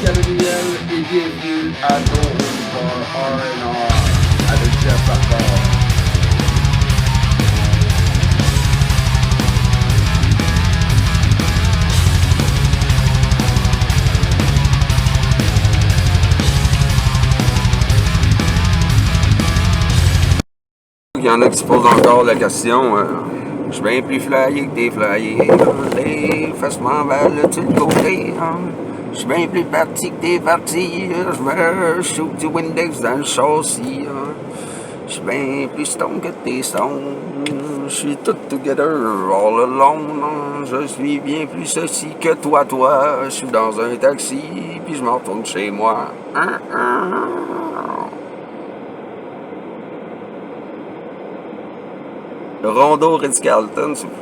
Gabriel et bienvenue à ton RnR avec Jeff Barbare. Il y en a qui se posent encore la question. Je suis bien plus flyé que des flyés. Les fassements vers le côté. Je suis bien plus parti que des partis. Je me shoot du Windex dans le châssis. Je suis bien plus stone que des stones. Je suis tout together all alone. Je suis bien plus ceci que toi. Je suis dans un taxi. Puis je m'en retourne chez moi. Le rondo Ritz-Carlton, s'il vous plaît.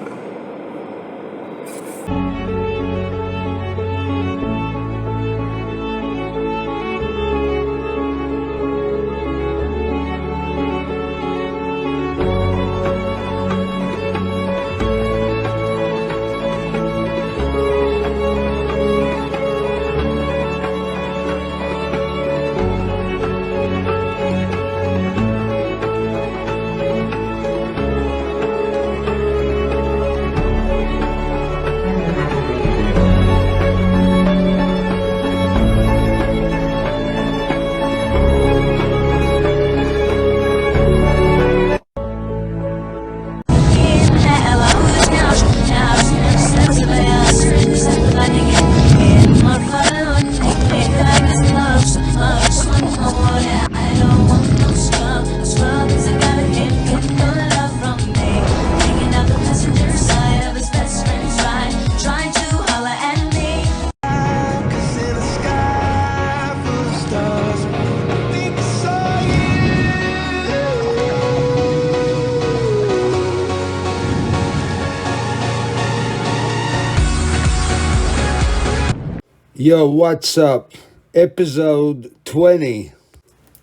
Yo, what's up? Episode 20.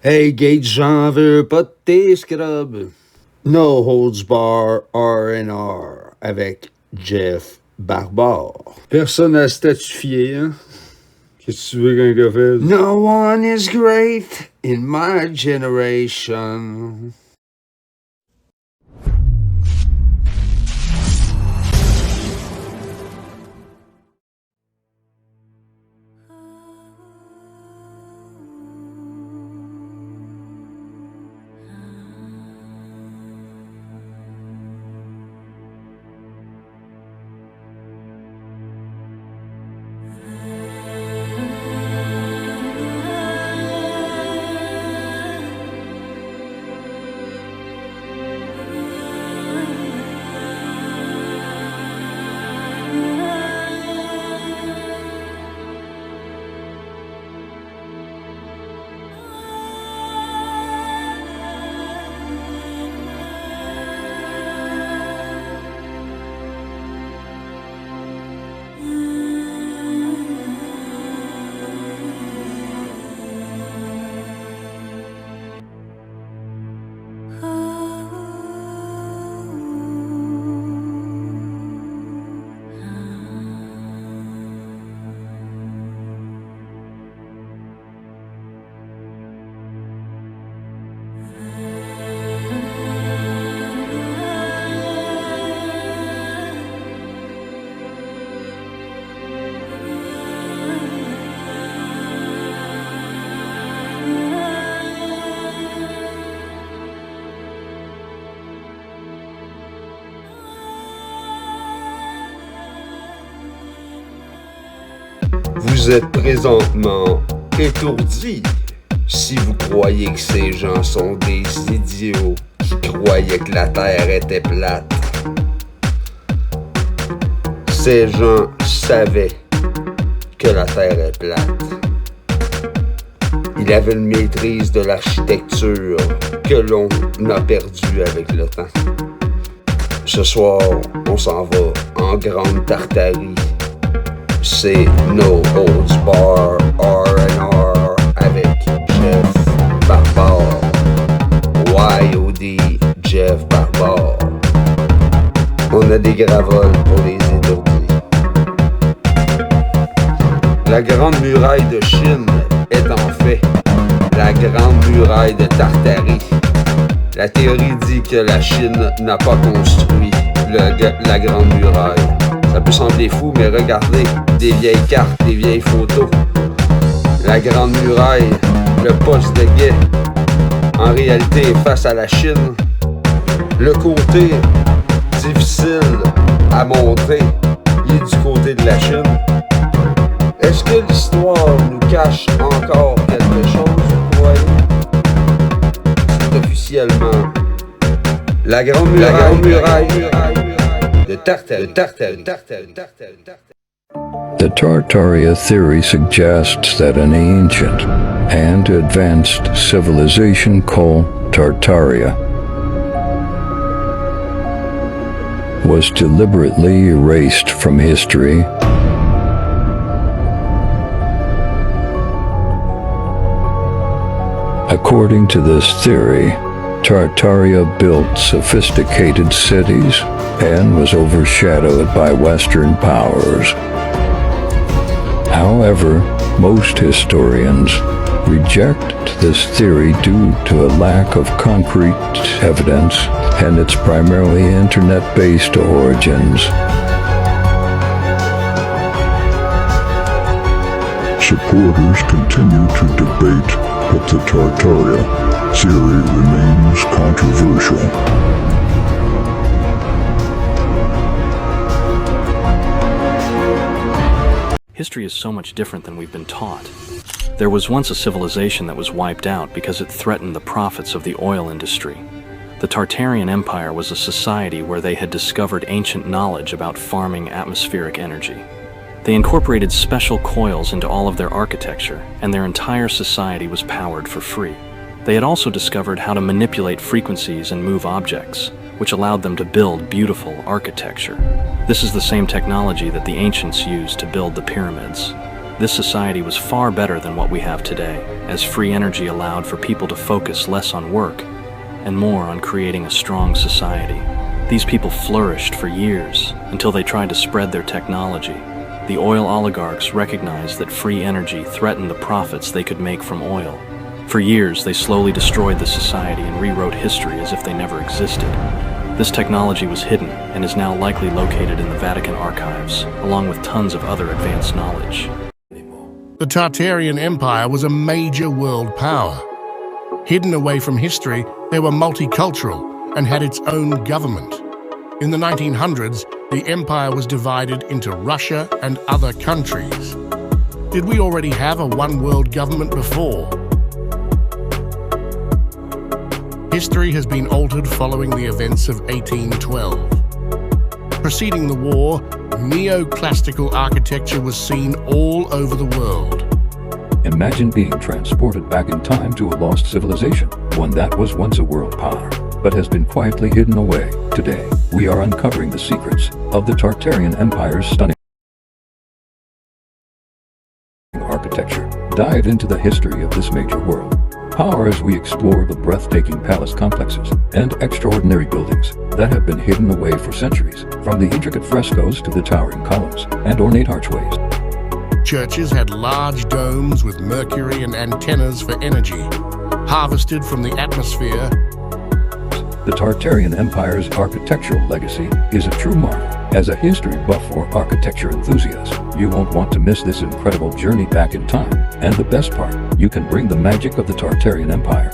Hey, Gage, j'en veux pas de tes scrubs. No holds bar RnR avec Jeff Barbare. Personne n'a statifié, hein? Qu'est-ce que tu veux qu'un gars fasse? No one is great in my generation. Vous êtes présentement étourdi si vous croyez que ces gens sont des idiots qui croyaient que la Terre était plate. Ces gens savaient que la Terre est plate. Ils avaient une maîtrise de l'architecture que l'on a perdue avec le temps. Ce soir, on s'en va en grande Tartarie. C'est No Holds Bar RnR avec Jeff Barbare. YOD Jeff Barbare. On a des gravoles pour les étourdis. La grande muraille de Chine est en fait la grande muraille de Tartarie. La théorie dit que la Chine n'a pas construit la grande muraille. Ça peut sembler fou, mais regardez des vieilles cartes, des vieilles photos. La grande muraille, le poste de guet, en réalité, face à la Chine, le côté difficile à montrer, il est du côté de la Chine. Est-ce que l'histoire nous cache encore quelque chose, vous croyez? C'est officiellement la grande muraille de Tartaria. The Tartaria theory suggests that an ancient and advanced civilization called Tartaria was deliberately erased from history According to this theory, Tartaria built sophisticated cities and was overshadowed by Western powers. However, most historians reject this theory due to a lack of concrete evidence and its primarily internet-based origins. Supporters continue to debate, but the Tartaria theory remains controversial. History is so much different than we've been taught. There was once a civilization that was wiped out because it threatened the profits of the oil industry. The Tartarian Empire was a society where they had discovered ancient knowledge about farming atmospheric energy. They incorporated special coils into all of their architecture, and their entire society was powered for free. They had also discovered how to manipulate frequencies and move objects, which allowed them to build beautiful architecture. This is the same technology that the ancients used to build the pyramids. This society was far better than what we have today, as free energy allowed for people to focus less on work and more on creating a strong society. These people flourished for years until they tried to spread their technology. The oil oligarchs recognized that free energy threatened the profits they could make from oil. For years, they slowly destroyed the society and rewrote history as if they never existed. This technology was hidden and is now likely located in the Vatican archives, along with tons of other advanced knowledge. The Tartarian Empire was a major world power. Hidden away from history, they were multicultural and had its own government. In the 1900s, the empire was divided into Russia and other countries. Did we already have a one-world government before? History has been altered following the events of 1812. Preceding the war, neoclassical architecture was seen all over the world. Imagine being transported back in time to a lost civilization, one that was once a world power, but has been quietly hidden away. Today, we are uncovering the secrets of the Tartarian Empire's stunning architecture. Dive into the history of this major world power as we explore the breathtaking palace complexes and extraordinary buildings that have been hidden away for centuries, from the intricate frescoes to the towering columns and ornate archways. Churches had large domes with mercury and antennas for energy, harvested from the atmosphere. The Tartarian Empire's architectural legacy is a true marvel. As a history buff or architecture enthusiast, you won't want to miss this incredible journey back in time. And the best part, you can bring the magic of the Tartarian Empire.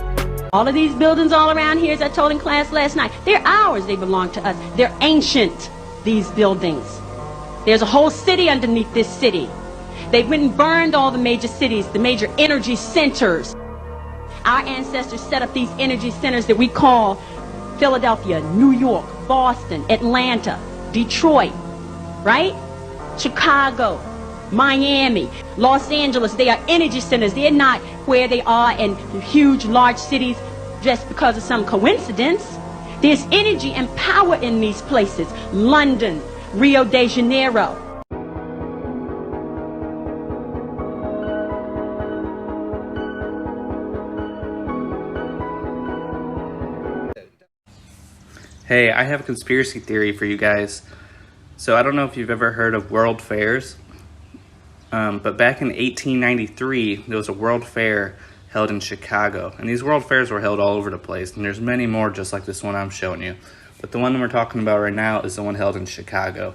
All of these buildings all around here, as I told in class last night, they're ours, they belong to us. They're ancient, these buildings. There's a whole city underneath this city. They went and burned all the major cities, the major energy centers. Our ancestors set up these energy centers that we call Philadelphia, New York, Boston, Atlanta, Detroit, right? Chicago, Miami, Los Angeles. They are energy centers. They're not where they are in huge, large cities just because of some coincidence. There's energy and power in these places. London, Rio de Janeiro. Hey, I have a conspiracy theory for you guys. So I don't know if you've ever heard of world fairs. But back in 1893, there was a World Fair held in Chicago. And these World Fairs were held all over the place. And there's many more just like this one I'm showing you. But the one we're talking about right now is the one held in Chicago.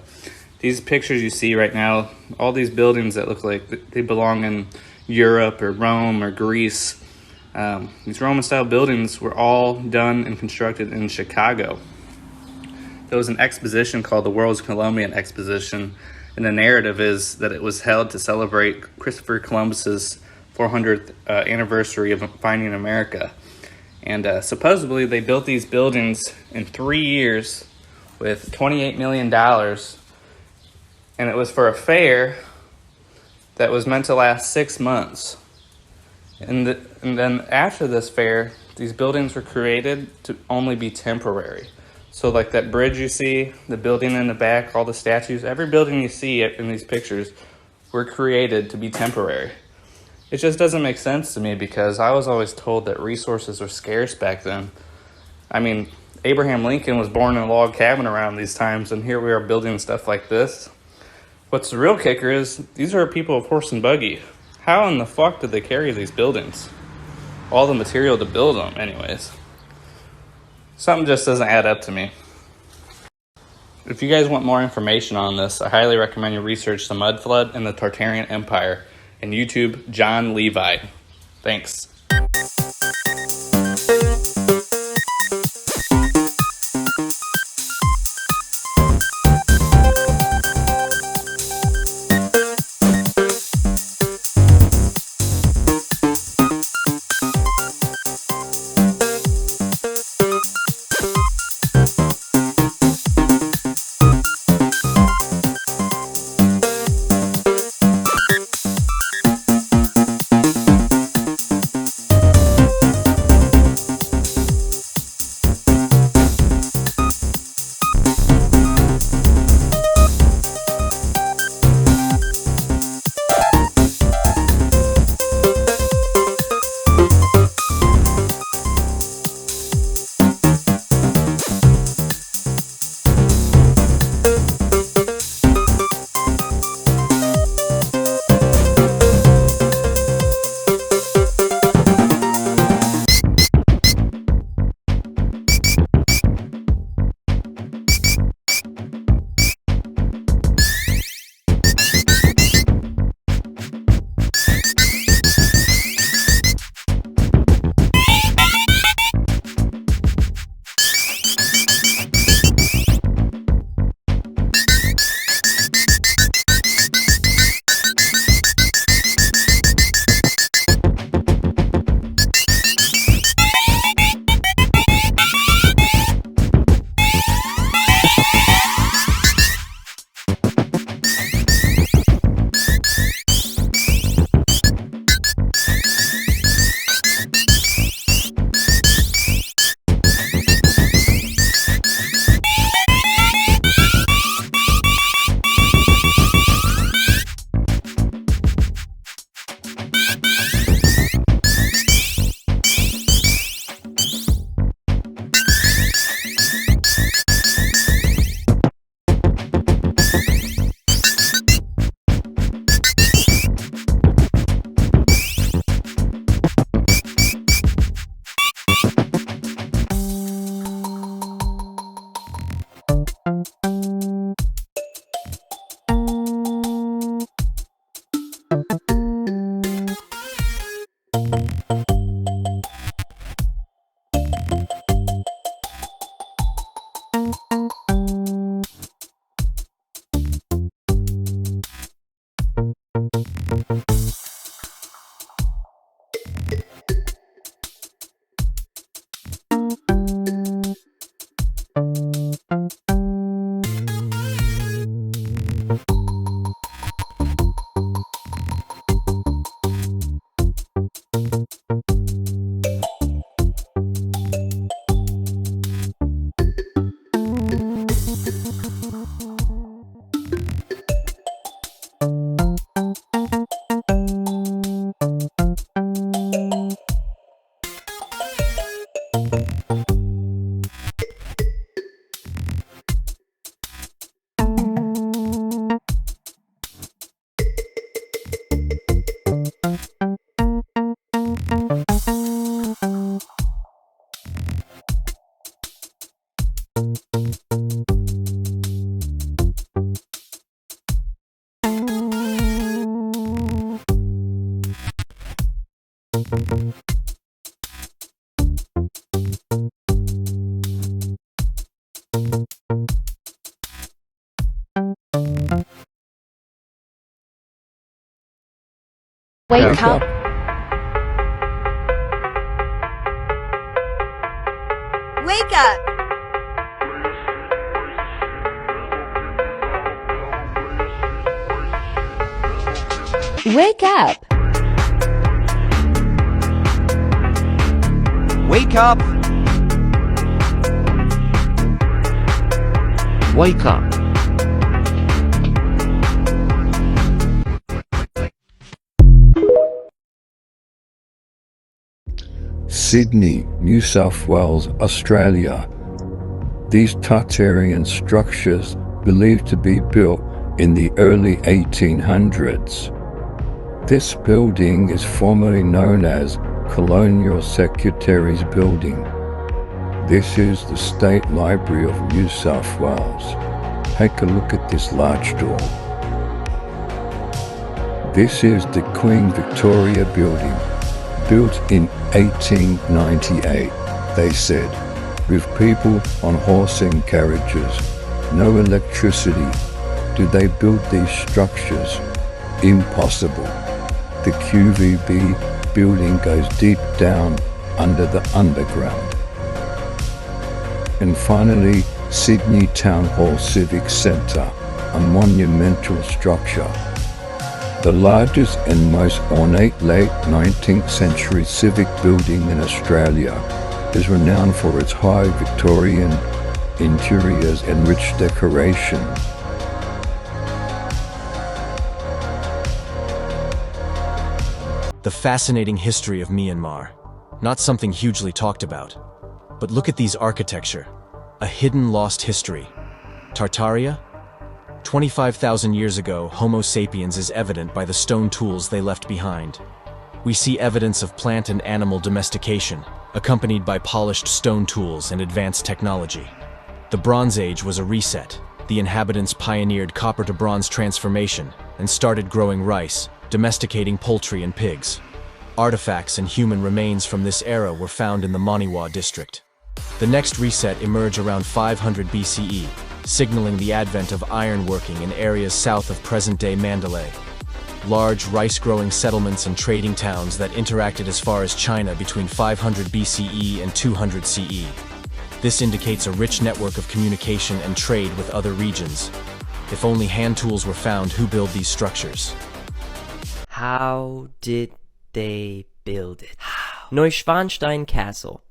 These pictures you see right now, all these buildings that look like they belong in Europe or Rome or Greece, these Roman-style buildings were all done and constructed in Chicago. There was an exposition called the World's Columbian Exposition, and the narrative is that it was held to celebrate Christopher Columbus's 400th anniversary of finding America. And supposedly they built these buildings in 3 years with $28 million, and it was for a fair that was meant to last 6 months. And then after this fair, these buildings were created to only be temporary. So like that bridge you see, the building in the back, all the statues, every building you see in these pictures were created to be temporary. It just doesn't make sense to me because I was always told that resources were scarce back then. I mean, Abraham Lincoln was born in a log cabin around these times, and here we are building stuff like this. What's the real kicker is, these are people of horse and buggy. How in the fuck did they carry these buildings? All the material to build them, anyways. Something just doesn't add up to me. If you guys want more information on this, I highly recommend you research the Mudflood and the Tartarian Empire and YouTube John Levi. Thanks. Wake up. Wake up! Wake up! Wake up! Wake up! Sydney, New South Wales, Australia. These Tartarian structures believed to be built in the early 1800s. This building is formerly known as Colonial Secretary's Building. This is the State Library of New South Wales. Take a look at this large door. This is the Queen Victoria Building, built in 1898, they said, with people on horse and carriages, no electricity. Do they build these structures? Impossible. The QVB building goes deep down under the underground. And finally, Sydney Town Hall Civic Centre, a monumental structure. The largest and most ornate late 19th century civic building in Australia is renowned for its high Victorian interiors and rich decoration. The fascinating history of Myanmar. Not something hugely talked about. But look at these architecture. A hidden lost history. Tartaria? 25,000 years ago, Homo sapiens is evident by the stone tools they left behind. We see evidence of plant and animal domestication, accompanied by polished stone tools and advanced technology. The Bronze Age was a reset. The inhabitants pioneered copper to bronze transformation and started growing rice, domesticating poultry and pigs. Artifacts and human remains from this era were found in the Moniwa district. The next reset emerged around 500 BCE, signaling the advent of ironworking in areas south of present-day Mandalay. Large rice-growing settlements and trading towns that interacted as far as China between 500 BCE and 200 CE. This indicates a rich network of communication and trade with other regions. If only hand tools were found, who built these structures? How did they build it? Neuschwanstein Castle,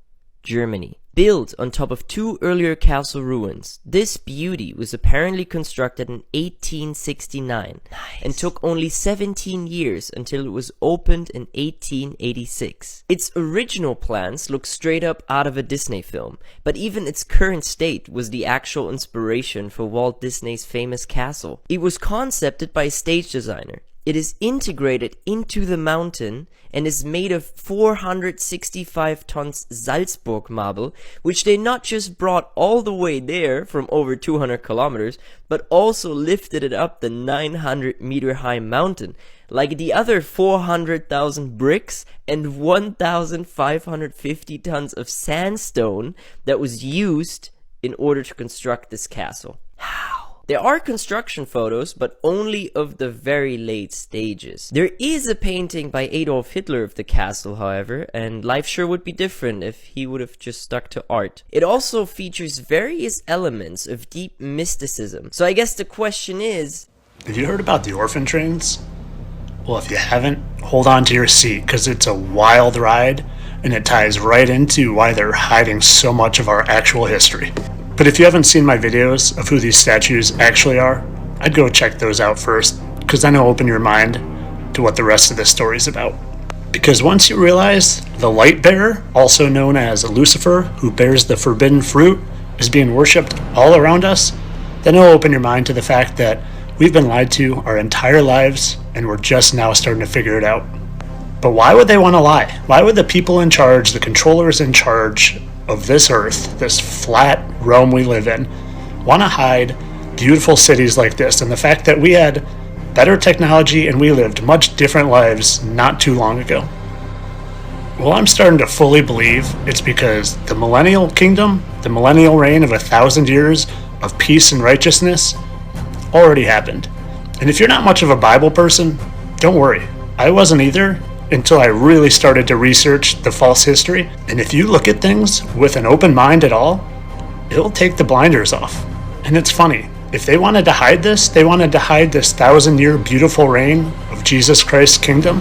Germany. Built on top of two earlier castle ruins, this beauty was apparently constructed in 1869 and took only 17 years until it was opened in 1886. Its original plans look straight up out of a Disney film, but even its current state was the actual inspiration for Walt Disney's famous castle. It was concepted by a stage designer. It is integrated into the mountain and is made of 465 tons Salzburg marble, which they not just brought all the way there from over 200 kilometers, but also lifted it up the 900 meter high mountain, like the other 400,000 bricks and 1,550 tons of sandstone that was used in order to construct this castle. How? There are construction photos, but only of the very late stages. There is a painting by Adolf Hitler of the castle, however, and life sure would be different if he would have just stuck to art. It also features various elements of deep mysticism. So I guess the question is... Have you heard about the orphan trains? Well, if you haven't, hold on to your seat, because it's a wild ride, and it ties right into why they're hiding so much of our actual history. But if you haven't seen my videos of who these statues actually are, I'd go check those out first, because then it'll open your mind to what the rest of this story is about. Because once you realize the light bearer, also known as Lucifer, who bears the forbidden fruit, is being worshipped all around us, then it'll open your mind to the fact that we've been lied to our entire lives, and we're just now starting to figure it out. But why would they want to lie? Why would the people in charge, the controllers in charge of this earth, this flat realm we live in, want to hide beautiful cities like this and the fact that we had better technology and we lived much different lives not too long ago? Well, I'm starting to fully believe it's because the millennial kingdom, the millennial reign of 1,000 years of peace and righteousness, already happened. And if you're not much of a Bible person, don't worry. I wasn't either until I really started to research the false history. And if you look at things with an open mind at all, it'll take the blinders off. And it's funny. If they wanted to hide this, they wanted to hide this 1,000-year beautiful reign of Jesus Christ's kingdom.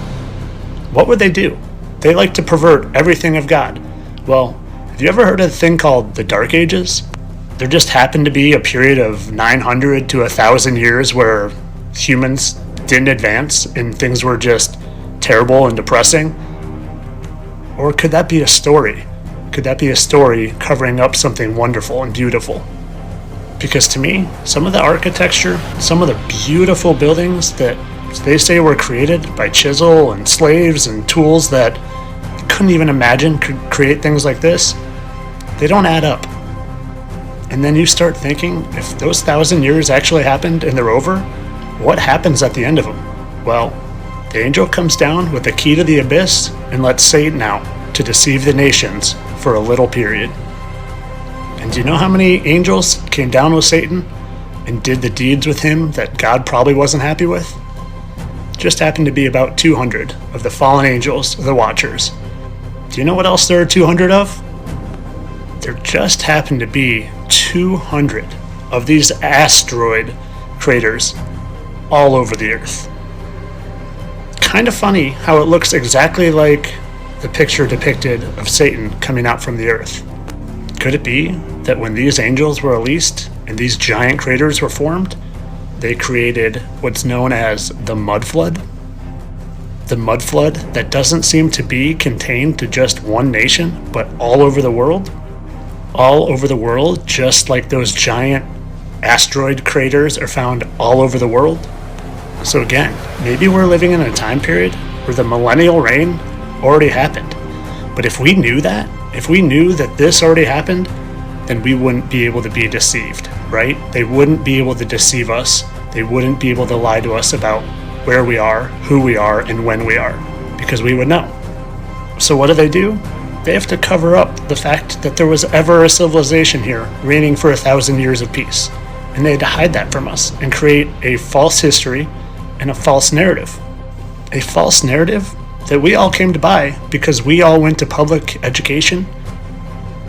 What would they do? They like to pervert everything of God. Well, have you ever heard of a thing called the Dark Ages? There just happened to be a period of 900 to 1,000 years where humans didn't advance and things were just terrible and depressing? Or could that be a story? Could that be a story covering up something wonderful and beautiful? Because to me, some of the architecture, some of the beautiful buildings that they say were created by chisel and slaves and tools that you couldn't even imagine could create things like this, they don't add up. And then you start thinking, if those 1,000 years actually happened and they're over, what happens at the end of them? Well, the angel comes down with the key to the abyss and lets Satan out to deceive the nations for a little period. And do you know how many angels came down with Satan and did the deeds with him that God probably wasn't happy with? Just happened to be about 200 of the fallen angels, the Watchers. Do you know what else there are 200 of? There just happened to be 200 of these asteroid craters all over the Earth. Kind of funny how it looks exactly like the picture depicted of Satan coming out from the Earth. Could it be that when these angels were released and these giant craters were formed, they created what's known as the Mudflood? The Mudflood that doesn't seem to be contained to just one nation, but all over the world? All over the world, just like those giant asteroid craters are found all over the world? So again, maybe we're living in a time period where the millennial reign already happened. But if we knew that, if we knew that this already happened, then we wouldn't be able to be deceived, right? They wouldn't be able to deceive us. They wouldn't be able to lie to us about where we are, who we are, and when we are, because we would know. So what do? They have to cover up the fact that there was ever a civilization here reigning for 1,000 years of peace. And they had to hide that from us and create a false history and a false narrative. A false narrative that we all came to buy because we all went to public education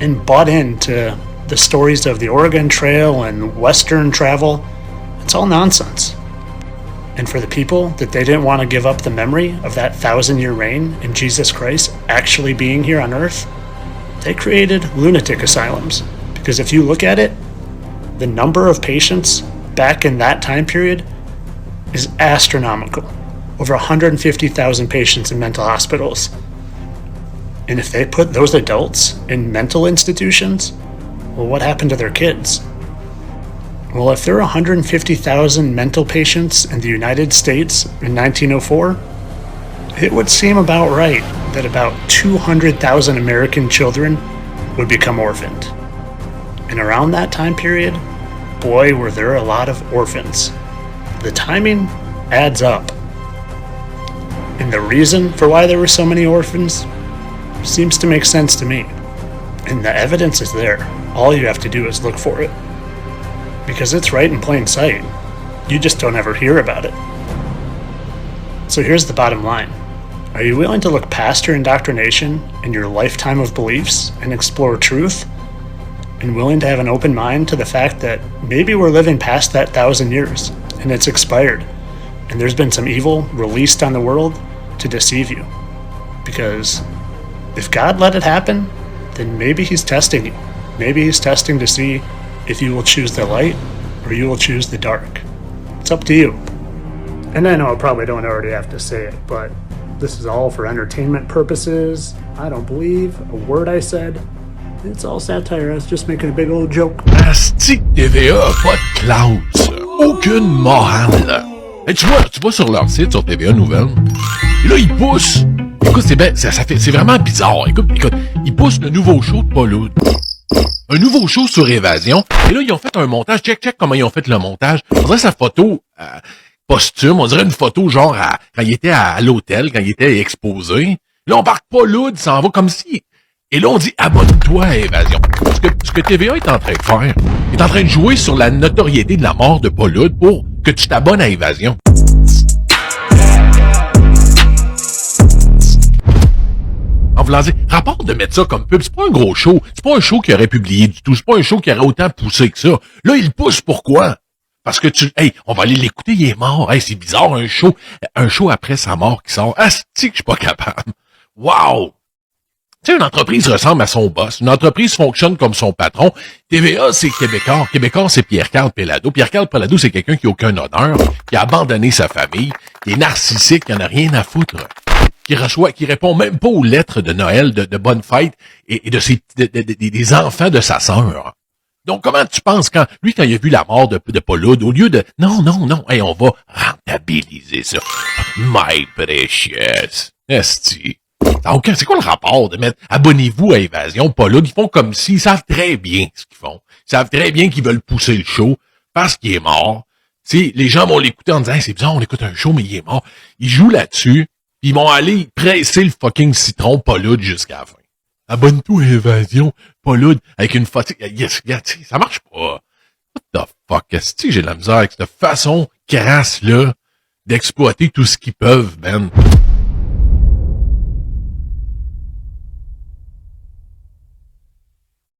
and bought into the stories of the Oregon Trail and Western travel. It's all nonsense. And for the people that they didn't want to give up the memory of that 1,000-year reign and Jesus Christ actually being here on Earth, they created lunatic asylums. Because if you look at it, the number of patients back in that time period is astronomical. Over 150,000 patients in mental hospitals. And if they put those adults in mental institutions, well, what happened to their kids? Well, if there are 150,000 mental patients in the United States in 1904, it would seem about right that about 200,000 American children would become orphaned. And around that time period, boy, were there a lot of orphans. The timing adds up. And the reason for why there were so many orphans seems to make sense to me. And the evidence is there. All you have to do is look for it. Because it's right in plain sight. You just don't ever hear about it. So here's the bottom line. Are you willing to look past your indoctrination and your lifetime of beliefs and explore truth? And willing to have an open mind to the fact that maybe we're living past that 1,000 years and it's expired. And there's been some evil released on the world to deceive you. Because if God let it happen, then maybe he's testing you. Maybe he's testing to see if you will choose the light or you will choose the dark. It's up to you. And I know I probably don't already have to say it, but this is all for entertainment purposes. I don't believe a word I said. It's all satire. I was just making a big old joke. Asti TVA a pas de classe. Aucune morale. Et tu vois sur leur site, sur TVA Nouvelles, et là, ils poussent. Écoute, c'est vraiment bizarre. Écoute, ils poussent le nouveau show de Paul Hood. Un nouveau show sur Évasion. Et là, ils ont fait un montage. Check comment ils ont fait le montage. On dirait sa photo posthume. On dirait une photo genre quand il était à l'hôtel, quand il était exposé. Là, on embarque pas Loud, s'en va comme si... Et là, on dit, abonne-toi à Évasion. Ce que TVA est en train de faire, est en train de jouer sur la notoriété de la mort de Paul Loud pour que tu t'abonnes à Évasion. En voulant dire, rapport de mettre ça comme pub, c'est pas un gros show. C'est pas un show qui aurait publié du tout. C'est pas un show qui aurait autant poussé que ça. Là, il pousse pourquoi? Parce que on va aller l'écouter, il est mort. Hey, c'est bizarre, un show après sa mort qui sort. Asti que je suis pas capable. Wow! Tu sais, une entreprise ressemble à son boss. Une entreprise fonctionne comme son patron. TVA, c'est Québécois. Québécois, c'est Pierre-Carl Pelado. Pierre-Carl Pelado, c'est quelqu'un qui a aucun honneur, qui a abandonné sa famille, qui est narcissique, qui en a rien à foutre, qui répond même pas aux lettres de Noël, de bonne fête et des enfants de sa sœur. Donc, comment tu penses quand il a vu la mort de Paul Loud, au lieu de, non, hey, on va rentabiliser ça. My precious. Esti. C'est quoi le rapport de mettre abonnez-vous à Évasion, Paul Loud? Ils font comme s'ils savent très bien ce qu'ils font. Ils savent très bien qu'ils veulent pousser le show parce qu'il est mort. T'sais, les gens vont l'écouter en disant hey, c'est bizarre, on écoute un show, mais il est mort. Ils jouent là-dessus, puis ils vont aller presser le fucking citron Paul Loud jusqu'à la fin. Abonne-toi à Évasion, Paul Loud, avec une photo. Yes, ça marche pas. What the fuck? Est-ce que j'ai de la misère avec cette façon crasse-là d'exploiter tout ce qu'ils peuvent, man?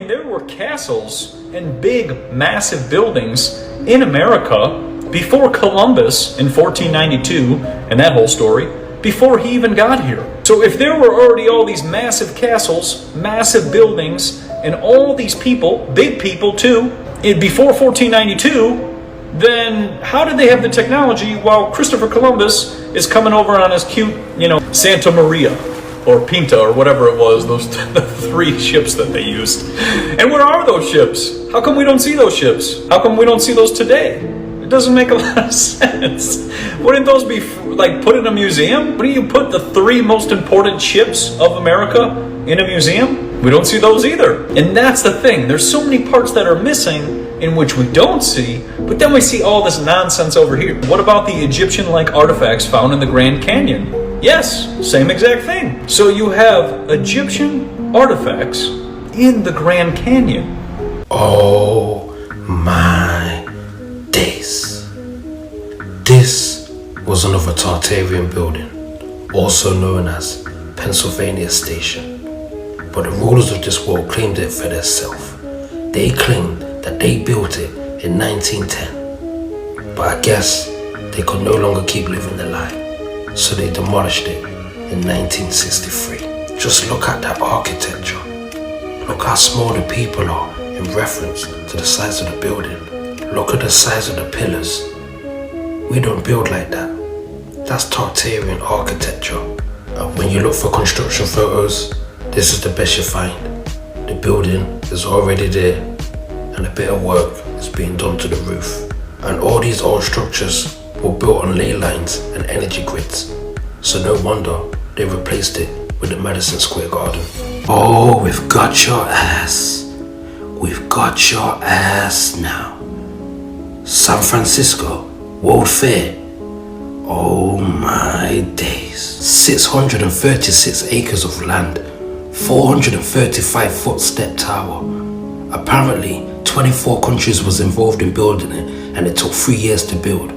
There were castles and big, massive buildings in America before Columbus in 1492, and that whole story, before he even got here. So if there were already all these massive castles, massive buildings, and all these people, big people too, before 1492, then how did they have the technology while Christopher Columbus is coming over on his cute, Santa Maria? Or Pinta, or whatever it was, the 3 ships that they used. And where are those ships? How come we don't see those ships? How come we don't see those today? It doesn't make a lot of sense. Wouldn't those be, put in a museum? Wouldn't you put the 3 most important ships of America in a museum? We don't see those either. And that's the thing. There's so many parts that are missing in which we don't see, but then we see all this nonsense over here. What about the Egyptian-like artifacts found in the Grand Canyon? Yes, same exact thing. So you have Egyptian artifacts in the Grand Canyon. Oh my days. This was another Tartarian building, also known as Pennsylvania Station. But the rulers of this world claimed it for themselves. They claimed that they built it in 1910. But I guess they could no longer keep living the lie. So they demolished it in 1963. Just look at that architecture. Look how small the people are in reference to the size of the building. Look at the size of the pillars. We don't build like that. That's Tartarian architecture. And when you look for construction photos, this is the best you find. The building is already there and a bit of work is being done to the roof. And all these old structures were built on ley lines and energy grids, so no wonder they replaced it with the Madison Square Garden. Oh, we've got your ass. We've got your ass now. San Francisco, World Fair. Oh my days. 636 acres of land, 435-foot step tower. Apparently, 24 countries was involved in building it, and it took 3 years to build.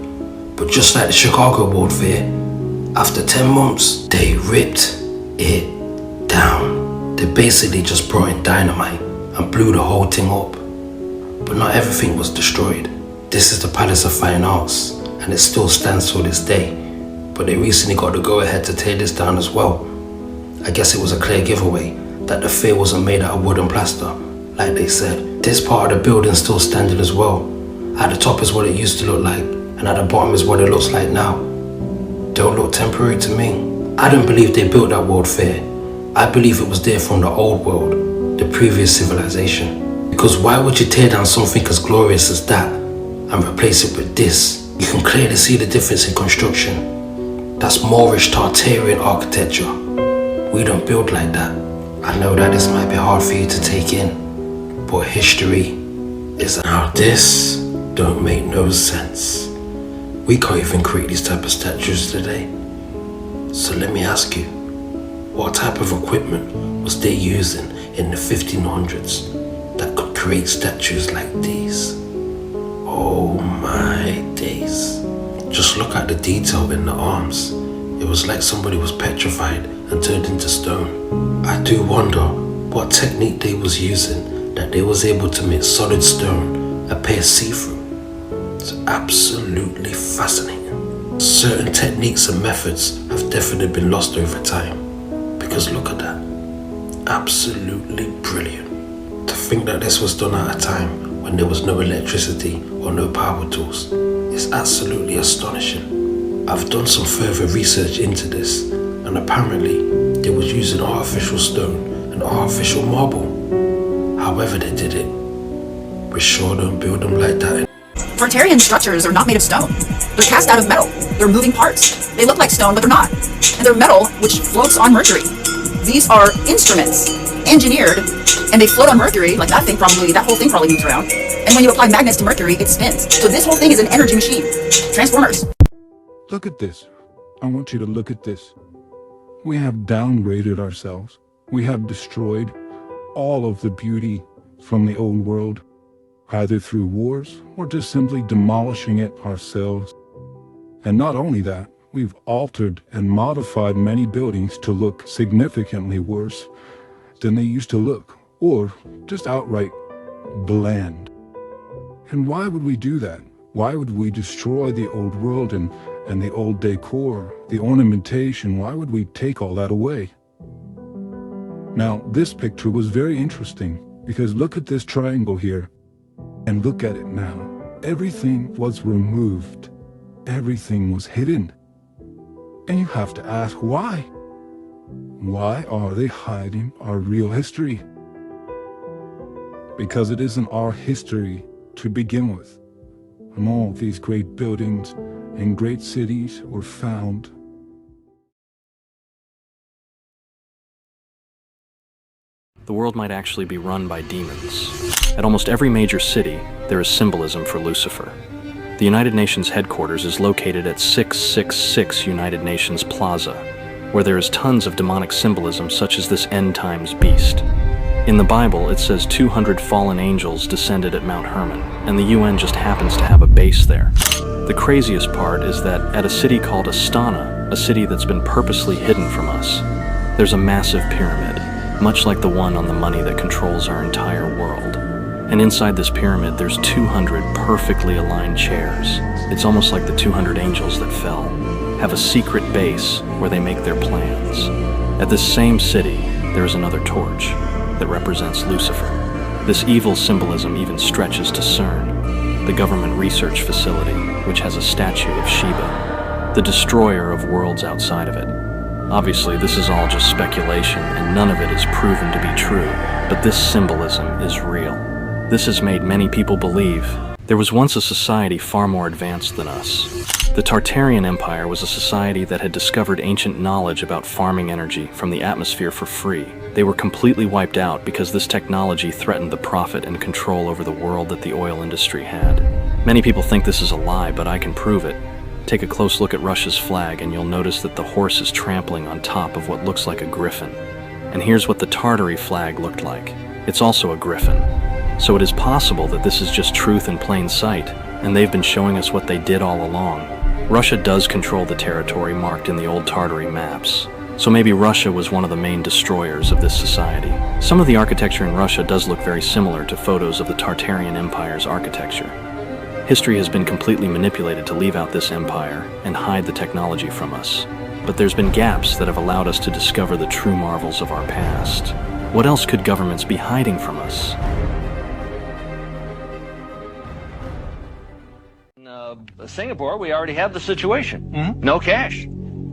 But just like the Chicago World Fair, after 10 months, they ripped it down. They basically just brought in dynamite and blew the whole thing up. But not everything was destroyed. This is the Palace of Fine Arts, and it still stands till this day. But they recently got the go-ahead to tear this down as well. I guess it was a clear giveaway that the fair wasn't made out of wood and plaster, like they said. This part of the building's still standing as well. At the top is what it used to look like, and at the bottom is what it looks like now. Don't look temporary to me. I don't believe they built that World Fair. I believe it was there from the old world, the previous civilization. Because why would you tear down something as glorious as that and replace it with this? You can clearly see the difference in construction. That's Moorish Tartarian architecture. We don't build like that. I know that this might be hard for you to take in, but history is now this don't make no sense. We can't even create these type of statues today. So let me ask you, What type of equipment was they using in the 1500s that could create statues like these? Oh my days. Just look at the detail in the arms. It was like somebody was petrified and turned into stone. I do wonder what technique they was using that they was able to make solid stone appear see-through. It's absolutely fascinating. Certain techniques and methods have definitely been lost over time. Because look at that. Absolutely brilliant. To think that this was done at a time when there was no electricity or no power tools is absolutely astonishing. I've done some further research into this, and apparently they was using artificial stone and artificial marble. However they did it, we sure don't build them like that. Tartarian structures are not made of stone. They're cast out of metal. They're moving parts. They look like stone, but they're not. And they're metal, which floats on Mercury. These are instruments, engineered, and they float on Mercury, like that whole thing probably moves around. And when you apply magnets to Mercury, it spins. So this whole thing is an energy machine. Transformers. Look at this. I want you to look at this. We have downgraded ourselves. We have destroyed all of the beauty from the old world, either through wars or just simply demolishing it ourselves. And not only that, we've altered and modified many buildings to look significantly worse than they used to look, or just outright bland. And why would we do that? Why would we destroy the old world and the old decor, the ornamentation? Why would we take all that away? Now, this picture was very interesting because look at this triangle here and look at it now. Everything was removed. Everything was hidden. And you have to ask why? Why are they hiding our real history? Because it isn't our history to begin with. And all these great buildings and great cities were found. The world might actually be run by demons. At almost every major city, there is symbolism for Lucifer. The United Nations headquarters is located at 666 United Nations Plaza, where there is tons of demonic symbolism such as this end times beast. In the Bible, it says 200 fallen angels descended at Mount Hermon, and the UN just happens to have a base there. The craziest part is that at a city called Astana, a city that's been purposely hidden from us, there's a massive pyramid, much like the one on the money that controls our entire world. And inside this pyramid, there's 200 perfectly aligned chairs. It's almost like the 200 angels that fell have a secret base where they make their plans. At this same city, there is another torch that represents Lucifer. This evil symbolism even stretches to CERN, the government research facility, which has a statue of Shiva, the destroyer of worlds outside of it. Obviously, this is all just speculation, and none of it is proven to be true, but this symbolism is real. This has made many people believe there was once a society far more advanced than us. The Tartarian Empire was a society that had discovered ancient knowledge about farming energy from the atmosphere for free. They were completely wiped out because this technology threatened the profit and control over the world that the oil industry had. Many people think this is a lie, but I can prove it. Take a close look at Russia's flag and you'll notice that the horse is trampling on top of what looks like a griffin. And here's what the Tartary flag looked like. It's also a griffin. So it is possible that this is just truth in plain sight, and they've been showing us what they did all along. Russia does control the territory marked in the old Tartary maps, so maybe Russia was one of the main destroyers of this society. Some of the architecture in Russia does look very similar to photos of the Tartarian Empire's architecture. History has been completely manipulated to leave out this empire and hide the technology from us. But there's been gaps that have allowed us to discover the true marvels of our past. What else could governments be hiding from us? Singapore, we already have the situation. No cash.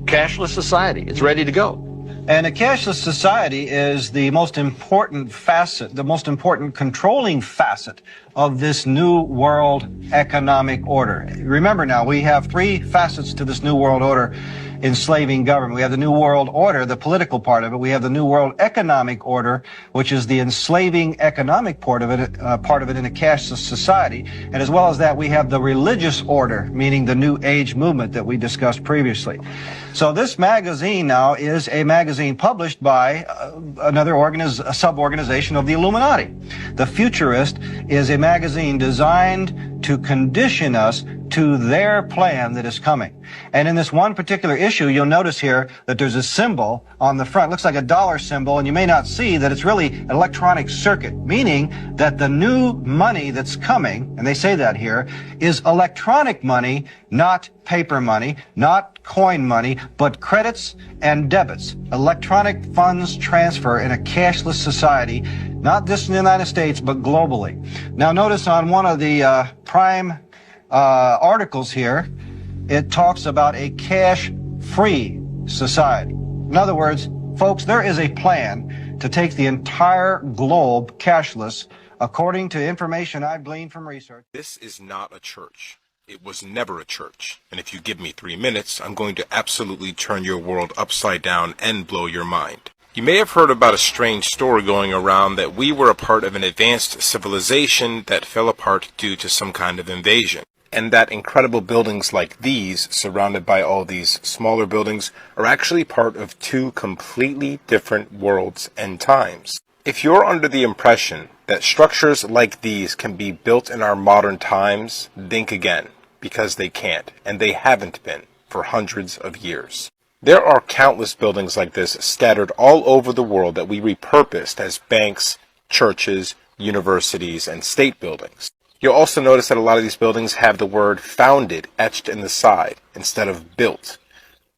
Cashless society. It's ready to go. And a cashless society is the most important facet, the most important controlling facet of this new world economic order. Remember now, we have three facets to this new world order, enslaving government. We have the New World Order, the political part of it. We have the New World Economic Order, which is the enslaving economic part of it in a cashless society. And as well as that, we have the religious order, meaning the New Age movement that we discussed previously. So this magazine now is a magazine published by another sub-organization of the Illuminati. The Futurist is a magazine designed to condition us to their plan that is coming. And in this one particular issue, you'll notice here that there's a symbol on the front. It looks like a dollar symbol, and you may not see that it's really an electronic circuit, meaning that the new money that's coming, and they say that here, is electronic money, not paper money, not coin money, but credits and debits. Electronic funds transfer in a cashless society, not just in the United States, but globally. Now notice on one of the prime articles here, it talks about a cash-free society. In other words, folks, there is a plan to take the entire globe cashless, according to information I've gleaned from research. This is not a church. It was never a church. And if you give me 3 minutes, I'm going to absolutely turn your world upside down and blow your mind. You may have heard about a strange story going around that we were a part of an advanced civilization that fell apart due to some kind of invasion. And that incredible buildings like these, surrounded by all these smaller buildings, are actually part of 2 completely different worlds and times. If you're under the impression that structures like these can be built in our modern times, think again, because they can't, and they haven't been for hundreds of years. There are countless buildings like this scattered all over the world that we repurposed as banks, churches, universities, and state buildings. You'll also notice that a lot of these buildings have the word founded etched in the side instead of built.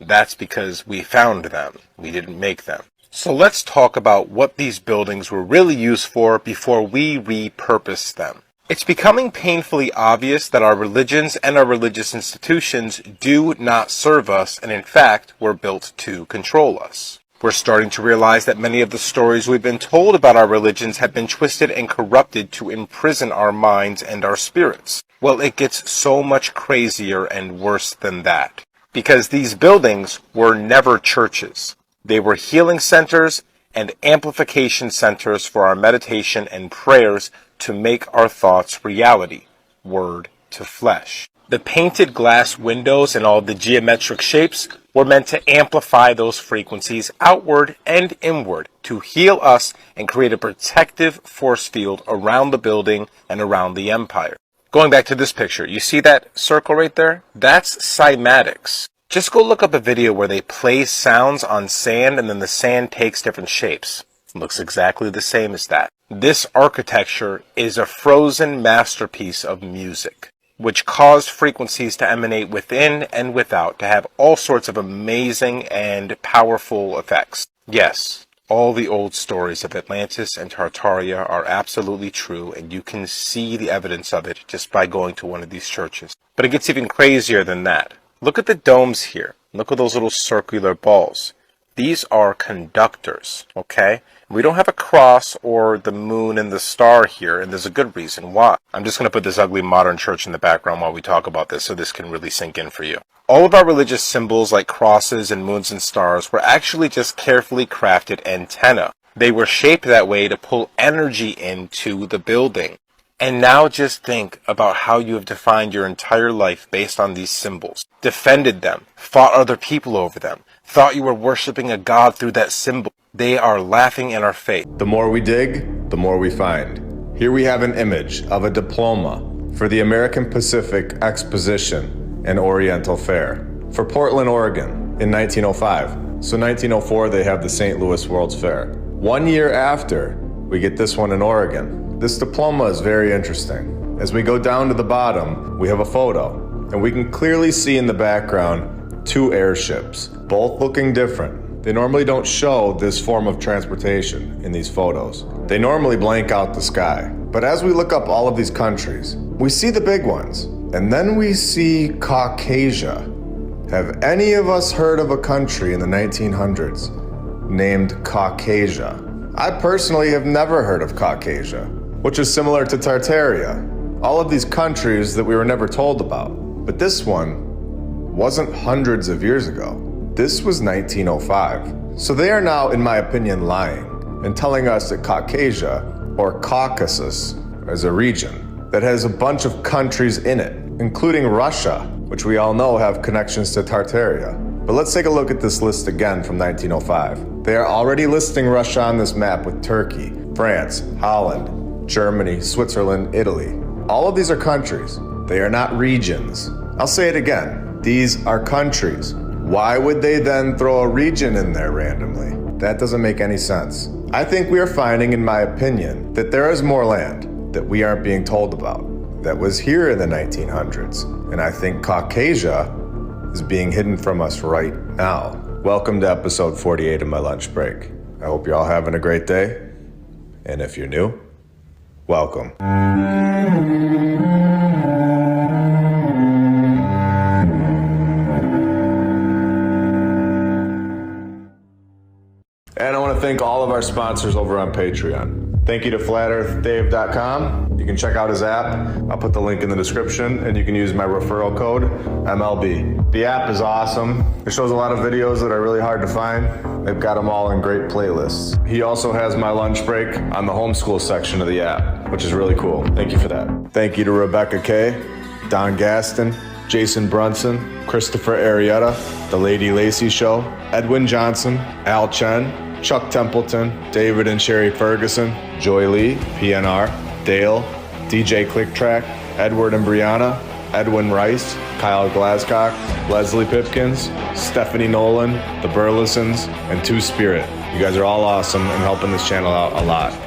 That's because we found them. We didn't make them. So let's talk about what these buildings were really used for before we repurposed them. It's becoming painfully obvious that our religions and our religious institutions do not serve us, and in fact were built to control us. We're starting to realize that many of the stories we've been told about our religions have been twisted and corrupted to imprison our minds and our spirits. Well, it gets so much crazier and worse than that. Because these buildings were never churches. They were healing centers and amplification centers for our meditation and prayers to make our thoughts reality, word to flesh. The painted glass windows and all the geometric shapes were meant to amplify those frequencies outward and inward to heal us and create a protective force field around the building and around the empire. Going back to this picture, you see that circle right there? That's cymatics. Just go look up a video where they play sounds on sand and then the sand takes different shapes. It looks exactly the same as that. This architecture is a frozen masterpiece of music, which caused frequencies to emanate within and without to have all sorts of amazing and powerful effects. Yes, all the old stories of Atlantis and Tartaria are absolutely true, and you can see the evidence of it just by going to one of these churches. But it gets even crazier than that. Look at the domes here. Look at those little circular balls. These are conductors, okay? We don't have a cross or the moon and the star here, and there's a good reason why. I'm just going to put this ugly modern church in the background while we talk about this so this can really sink in for you. All of our religious symbols like crosses and moons and stars were actually just carefully crafted antennae. They were shaped that way to pull energy into the building. And now just think about how you have defined your entire life based on these symbols. Defended them, fought other people over them, thought you were worshiping a god through that symbol. They are laughing in our face. The more we dig, the more we find. Here we have an image of a diploma for the American Pacific Exposition and Oriental Fair for Portland, Oregon in 1905. So 1904 they have the St. Louis World's Fair. 1 year after, we get this one in Oregon. This diploma is very interesting. As we go down to the bottom, we have a photo, and we can clearly see in the background 2 airships, both looking different. They normally don't show this form of transportation in these photos. They normally blank out the sky. But as we look up all of these countries, we see the big ones, and then we see Caucasia. Have any of us heard of a country in the 1900s named Caucasia? I personally have never heard of Caucasia, which is similar to Tartaria. All of these countries that we were never told about. But this one wasn't hundreds of years ago. This was 1905. So they are now, in my opinion, lying and telling us that Caucasia, or Caucasus, is a region that has a bunch of countries in it, including Russia, which we all know have connections to Tartaria. But let's take a look at this list again from 1905. They are already listing Russia on this map with Turkey, France, Holland, Germany, Switzerland, Italy. All of these are countries. They are not regions. I'll say it again. These are countries. Why would they then throw a region in there randomly? That doesn't make any sense. I think we are finding, in my opinion, that there is more land that we aren't being told about that was here in the 1900s. And I think Caucasia is being hidden from us right now. Welcome to episode 48 of my lunch break. I hope you're all having a great day. And if you're new, welcome. And I want to thank all of our sponsors over on Patreon. Thank you to flatearthdave.com. You can check out his app. I'll put the link in the description, and you can use my referral code, MLB. The app is awesome. It shows a lot of videos that are really hard to find. They've got them all in great playlists. He also has my lunch break on the homeschool section of the app, which is really cool. Thank you for that. Thank you to Rebecca Kay, Don Gaston, Jason Brunson, Christopher Arietta, The Lady Lacey Show, Edwin Johnson, Al Chen, Chuck Templeton, David and Sherry Ferguson, Joy Lee, PNR, Dale, DJ Clicktrack, Edward and Brianna, Edwin Rice, Kyle Glasscock, Leslie Pipkins, Stephanie Nolan, The Burlesons, and Two Spirit. You guys are all awesome and helping this channel out a lot.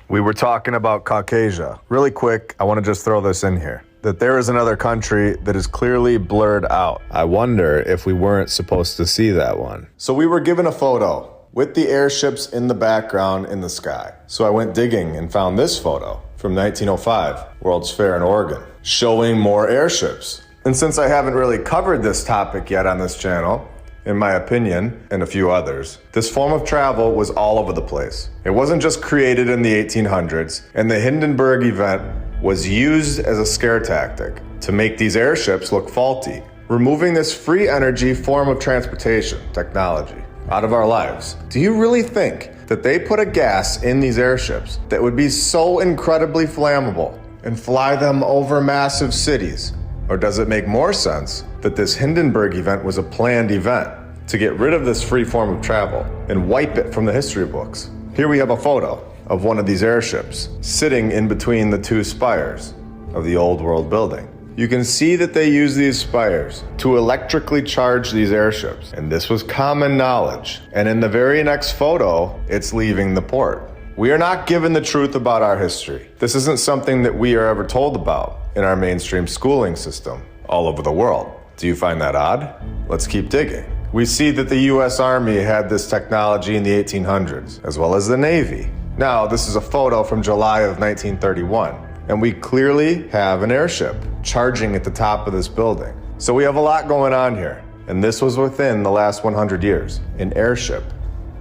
We were talking about Caucasia. Really quick, I want to just throw this in here. That there is another country that is clearly blurred out. I wonder if we weren't supposed to see that one. So we were given a photo with the airships in the background in the sky. So I went digging and found this photo from 1905, World's Fair in Oregon, showing more airships. And since I haven't really covered this topic yet on this channel, in my opinion, and a few others, this form of travel was all over the place. It wasn't just created in the 1800s, and the Hindenburg event was used as a scare tactic to make these airships look faulty, removing this free energy form of transportation technology out of our lives. Do you really think that they put a gas in these airships that would be so incredibly flammable and fly them over massive cities? Or does it make more sense that this Hindenburg event was a planned event to get rid of this free form of travel and wipe it from the history books? Here we have a photo of one of these airships sitting in between the two spires of the old world building. You can see that they use these spires to electrically charge these airships, and this was common knowledge. And in the very next photo, it's leaving the port. We are not given the truth about our history. This isn't something that we are ever told about in our mainstream schooling system all over the world. Do you find that odd? Let's keep digging. We see that the US Army had this technology in the 1800s, as well as the Navy. Now, this is a photo from July of 1931, and we clearly have an airship charging at the top of this building. So we have a lot going on here, and this was within the last 100 years. An airship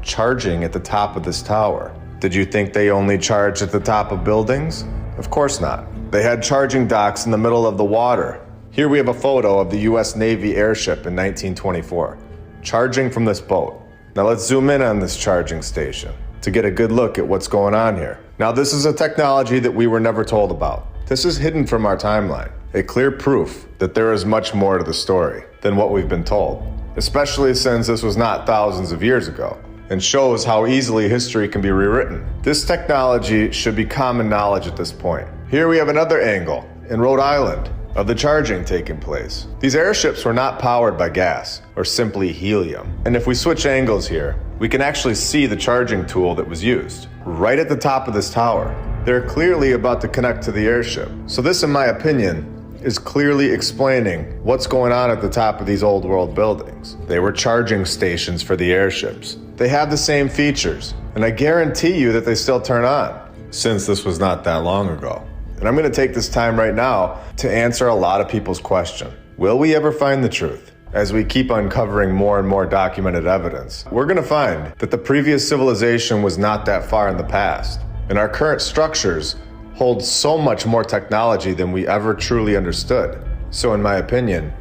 charging at the top of this tower. Did you think they only charged at the top of buildings? Of course not. They had charging docks in the middle of the water. Here we have a photo of the US Navy airship in 1924, charging from this boat. Now let's zoom in on this charging station to get a good look at what's going on here. Now this is a technology that we were never told about. This is hidden from our timeline, a clear proof that there is much more to the story than what we've been told, especially since this was not thousands of years ago, and shows how easily history can be rewritten. This technology should be common knowledge at this point. Here we have another angle in Rhode Island of the charging taking place. These airships were not powered by gas or simply helium. And if we switch angles here, we can actually see the charging tool that was used right at the top of this tower. They're clearly about to connect to the airship. So this, in my opinion, is clearly explaining what's going on at the top of these old world buildings. They were charging stations for the airships. They have the same features, and I guarantee you that they still turn on, since this was not that long ago. And I'm going to take this time right now to answer a lot of people's question. Will we ever find the truth? As we keep uncovering more and more documented evidence, we're going to find that the previous civilization was not that far in the past, and our current structures hold so much more technology than we ever truly understood. So in my opinion,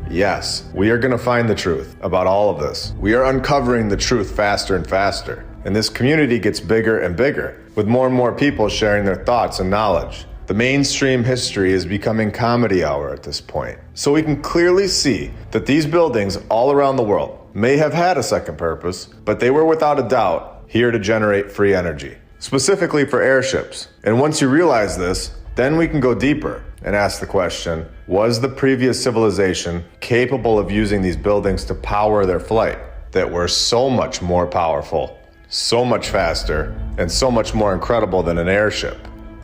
Yes, we are going to find the truth about all of this. We are uncovering the truth faster and faster. And this community gets bigger and bigger, with more and more people sharing their thoughts and knowledge. The mainstream history is becoming comedy hour at this point. So we can clearly see that these buildings all around the world may have had a second purpose, but they were without a doubt here to generate free energy, specifically for airships. And once you realize this, then we can go deeper and ask the question, was the previous civilization capable of using these buildings to power their flight that were so much more powerful, so much faster, and so much more incredible than an airship?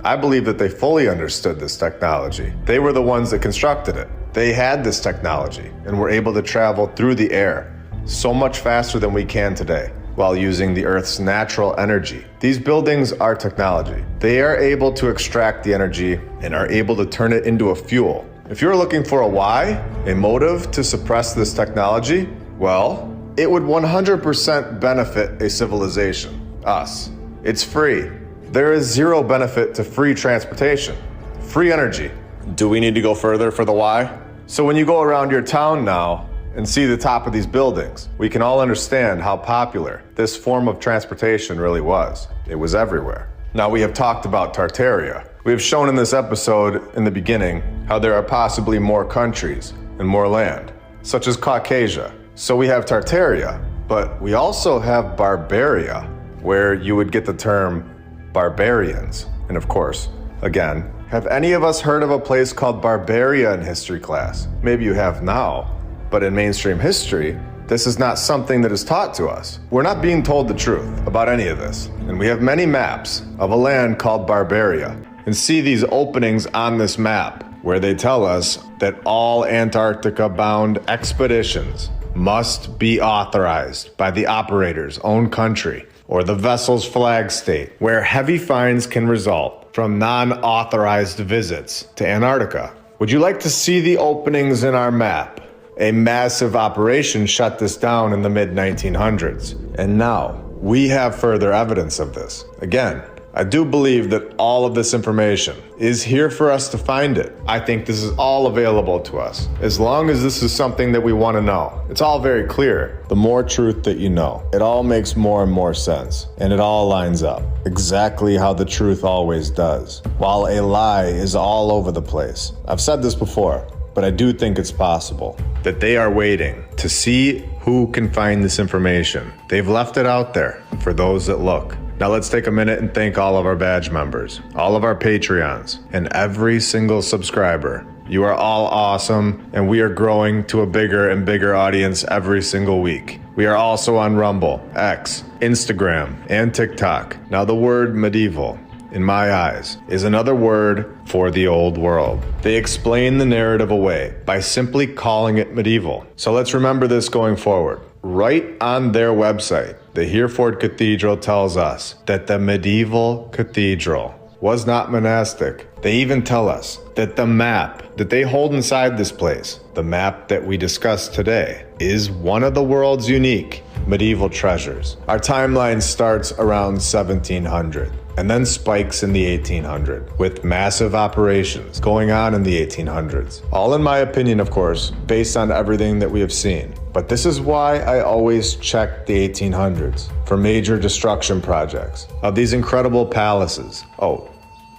I believe that they fully understood this technology. They were the ones that constructed it. They had this technology and were able to travel through the air so much faster than we can today, while using the Earth's natural energy. These buildings are technology. They are able to extract the energy and are able to turn it into a fuel. If you're looking for a why, a motive to suppress this technology, well, it would 100% benefit a civilization, us. It's free. There is zero benefit to free transportation, free energy. Do we need to go further for the why? So when you go around your town now and see the top of these buildings, we can all understand how popular this form of transportation really was. It was everywhere. Now, we have talked about Tartaria. We have shown in this episode in the beginning how there are possibly more countries and more land, such as Caucasia. So we have Tartaria, but we also have Barbaria, where you would get the term barbarians. And of course, again, have any of us heard of a place called Barbaria in history class? Maybe you have now. But in mainstream history, this is not something that is taught to us. We're not being told the truth about any of this. And we have many maps of a land called Barbaria. And see these openings on this map where they tell us that all Antarctica-bound expeditions must be authorized by the operator's own country or the vessel's flag state, where heavy fines can result from non-authorized visits to Antarctica. Would you like to see the openings in our map? A massive operation shut this down in the mid-1900s. And now, we have further evidence of this. Again, I do believe that all of this information is here for us to find it. I think this is all available to us, as long as this is something that we want to know. It's all very clear. The more truth that you know, it all makes more and more sense, and it all lines up exactly how the truth always does, while a lie is all over the place. I've said this before, but I do think it's possible that they are waiting to see who can find this information. They've left it out there for those that look. Now let's take a minute and thank all of our badge members, all of our Patreons, and every single subscriber. You are all awesome, and we are growing to a bigger and bigger audience every single week. We are also on Rumble, X, Instagram, and TikTok. Now the word medieval, in my eyes, is another word for the old world. They explain the narrative away by simply calling it medieval. So let's remember this going forward. Right on their website, the Hereford Cathedral tells us that the medieval cathedral was not monastic. They even tell us that the map that they hold inside this place, the map that we discussed today, is one of the world's unique medieval treasures. Our timeline starts around 1700. And then spikes in the 1800s, with massive operations going on in the 1800s. All in my opinion, of course, based on everything that we have seen. But this is why I always check the 1800s for major destruction projects of these incredible palaces. Oh,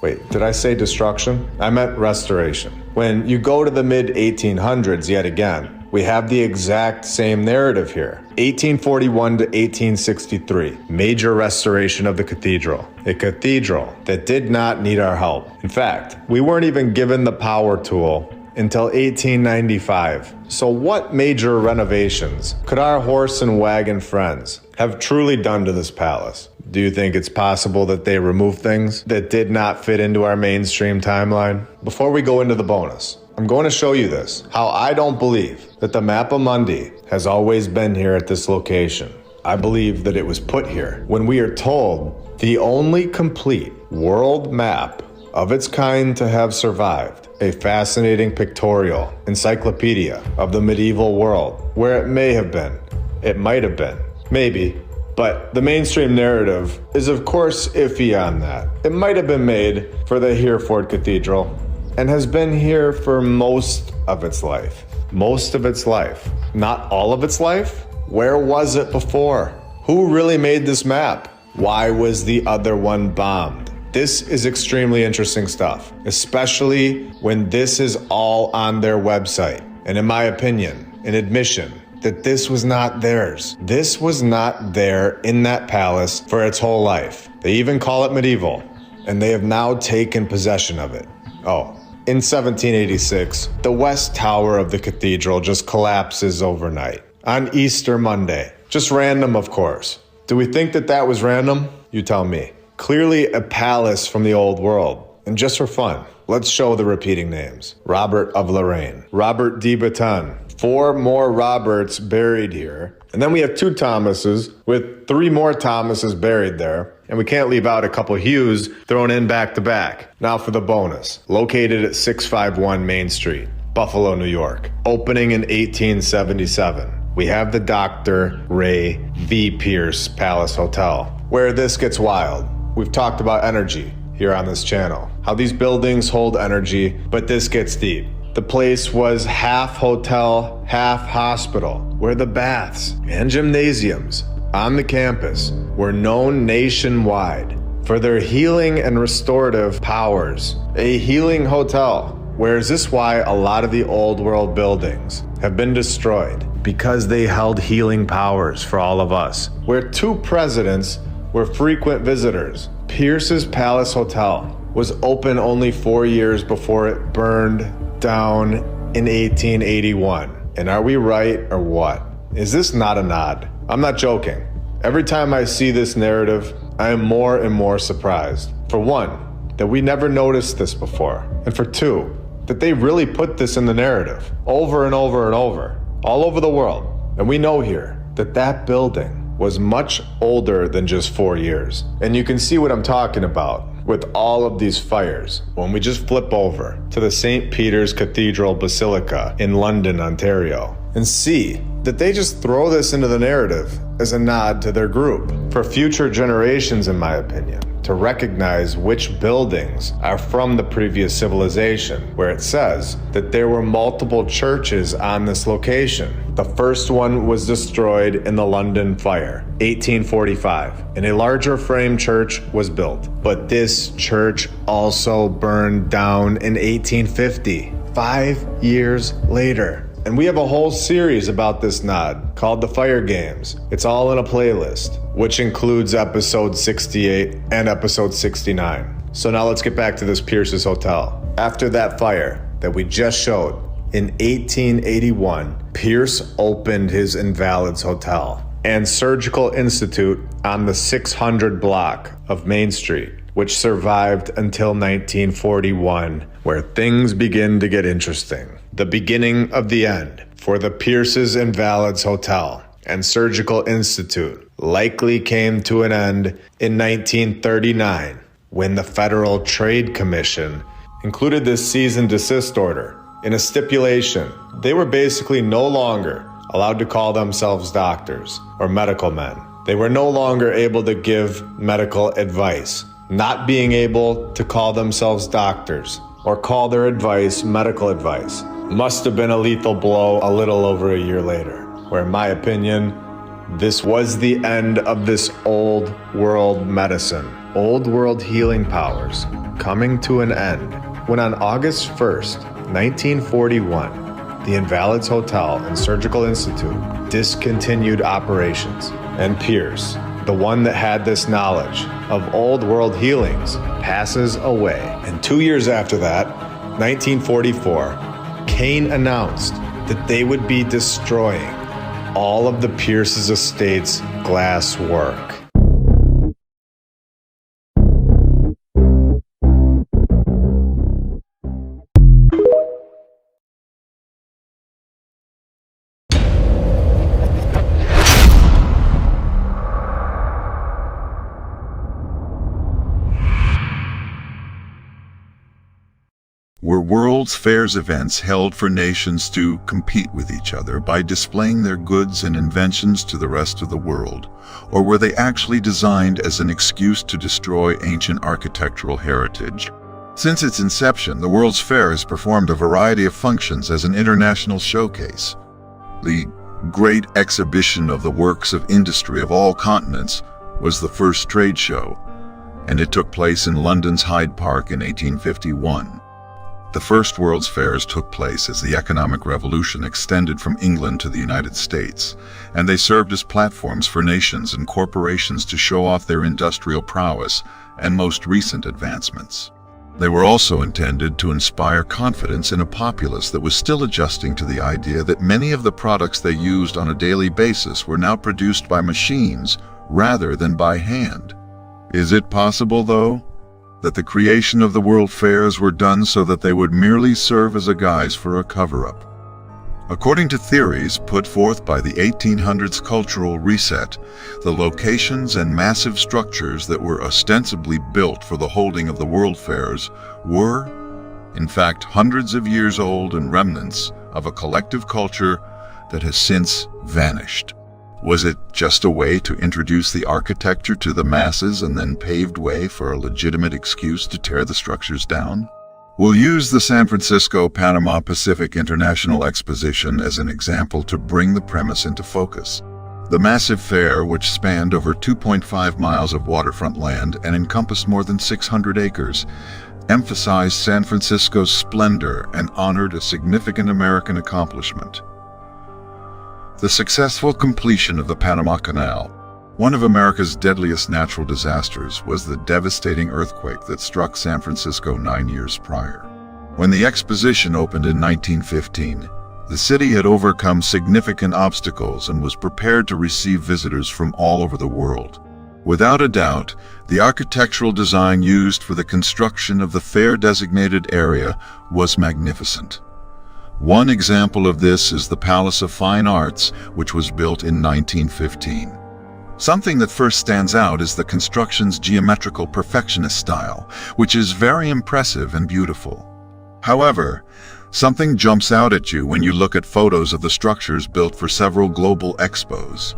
wait, did I say destruction? I meant restoration. When you go to the mid-1800s yet again, we have the exact same narrative here. 1841 to 1863, major restoration of the cathedral. A cathedral that did not need our help. In fact, we weren't even given the power tool until 1895. So what major renovations could our horse and wagon friends have truly done to this palace? Do you think it's possible that they removed things that did not fit into our mainstream timeline? Before we go into the bonus, I'm going to show you this, how I don't believe that the Mappa Mundi has always been here at this location. I believe that it was put here when we are told the only complete world map of its kind to have survived, a fascinating pictorial encyclopedia of the medieval world, where it may have been, it might have been, maybe, but the mainstream narrative is of course iffy on that. It might have been made for the Hereford Cathedral, and has been here for most of its life. most of its life. Not all of its life? Where was it before? Who really made this map? Why was the other one bombed? This is extremely interesting stuff, especially when this is all on their website. And in my opinion, an admission that this was not theirs. This was not there in that palace for its whole life. They even call it medieval, and they have now taken possession of it. Oh, in 1786, the west tower of the cathedral just collapses overnight on Easter Monday. Just random, of course. Do we think that that was random? You tell me. Clearly a palace from the old world. And just for fun, let's show the repeating names. Robert of Lorraine, Robert de Botton, 4 more Roberts buried here. And then we have 2 Thomases with 3 more Thomases buried there. And we can't leave out a couple Hughes thrown in back to back. Now for the bonus. Located at 651 Main Street, Buffalo, New York. Opening in 1877. We have the Dr. Ray V. Pierce Palace Hotel, where this gets wild. We've talked about energy here on this channel, how these buildings hold energy, but this gets deep. The place was half hotel, half hospital, where the baths and gymnasiums on the campus were known nationwide for their healing and restorative powers. A healing hotel. Where is this why a lot of the old world buildings have been destroyed? Because they held healing powers for all of us. Where 2 presidents were frequent visitors. Pierce's Palace Hotel was open only 4 years before it burned down in 1881. And are we right or what? Is this not a nod? I'm not joking. Every time I see this narrative, I am more and more surprised. For one, that we never noticed this before. And for 2, that they really put this in the narrative over and over and over, all over the world. And we know here that that building was much older than just 4 years. And you can see what I'm talking about with all of these fires when we just flip over to the St. Peter's Cathedral Basilica in London, Ontario, and see that they just throw this into the narrative as a nod to their group for future generations, in my opinion, to recognize which buildings are from the previous civilization, where it says that there were multiple churches on this location. The first one was destroyed in the London fire, 1845, and a larger frame church was built. But this church also burned down in 1850, 5 years later. And we have a whole series about this nod called The Fire Games. It's all in a playlist, which includes episode 68 and episode 69. So now let's get back to this Pierce's Hotel. After that fire that we just showed, in 1881, Pierce opened his Invalids Hotel and Surgical Institute on the 600 block of Main Street, which survived until 1941, where things begin to get interesting. The beginning of the end for the Pierce's Invalids Hotel and Surgical Institute likely came to an end in 1939 when the Federal Trade Commission included this cease and desist order in a stipulation. They were basically no longer allowed to call themselves doctors or medical men. They were no longer able to give medical advice. Not being able to call themselves doctors or call their advice medical advice must have been a lethal blow a little over a year later, where in my opinion, this was the end of this old world medicine, old world healing powers coming to an end when on August 1st, 1941, the Invalids Hotel and Surgical Institute discontinued operations, and Pierce, the one that had this knowledge of old world healings, passes away. And 2 years after that, 1944, Kane announced that they would be destroying all of the Pierce's estate's glass work. Were World's Fairs events held for nations to compete with each other by displaying their goods and inventions to the rest of the world, or were they actually designed as an excuse to destroy ancient architectural heritage? Since its inception, the World's Fair has performed a variety of functions as an international showcase. The Great Exhibition of the Works of Industry of All Continents was the first trade show, and it took place in London's Hyde Park in 1851. The first World's Fairs took place as the economic revolution extended from England to the United States, and they served as platforms for nations and corporations to show off their industrial prowess and most recent advancements. They were also intended to inspire confidence in a populace that was still adjusting to the idea that many of the products they used on a daily basis were now produced by machines rather than by hand. Is it possible, though, that the creation of the World Fairs were done so that they would merely serve as a guise for a cover-up? According to theories put forth by the 1800s cultural reset, the locations and massive structures that were ostensibly built for the holding of the World Fairs were, in fact, hundreds of years old and remnants of a collective culture that has since vanished. Was it just a way to introduce the architecture to the masses and then paved way for a legitimate excuse to tear the structures down? We'll use the San Francisco Panama Pacific International Exposition as an example to bring the premise into focus. The massive fair, which spanned over 2.5 miles of waterfront land and encompassed more than 600 acres, emphasized San Francisco's splendor and honored a significant American accomplishment: the successful completion of the Panama Canal. One of America's deadliest natural disasters was the devastating earthquake that struck San Francisco 9 years prior. When the exposition opened in 1915, the city had overcome significant obstacles and was prepared to receive visitors from all over the world. Without a doubt, the architectural design used for the construction of the fair-designated area was magnificent. One example of this is the Palace of Fine Arts, which was built in 1915. Something that first stands out is the construction's geometrical perfectionist style, which is very impressive and beautiful. However, something jumps out at you when you look at photos of the structures built for several global expos.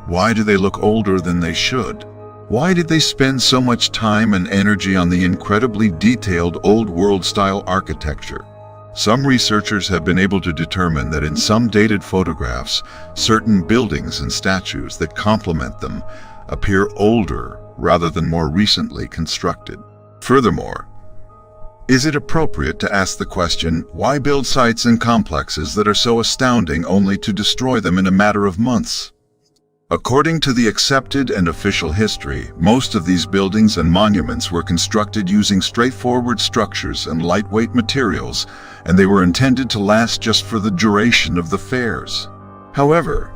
Why do they look older than they should? Why did they spend so much time and energy on the incredibly detailed old world-style architecture? Some researchers have been able to determine that in some dated photographs, certain buildings and statues that complement them appear older rather than more recently constructed. Furthermore, is it appropriate to ask the question, why build sites and complexes that are so astounding only to destroy them in a matter of months? According to the accepted and official history, most of these buildings and monuments were constructed using straightforward structures and lightweight materials, and they were intended to last just for the duration of the fairs. However,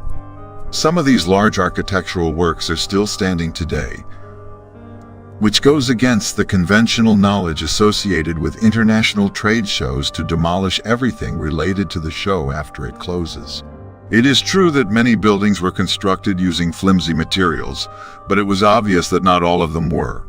some of these large architectural works are still standing today, which goes against the conventional knowledge associated with international trade shows to demolish everything related to the show after it closes. It is true that many buildings were constructed using flimsy materials, but it was obvious that not all of them were.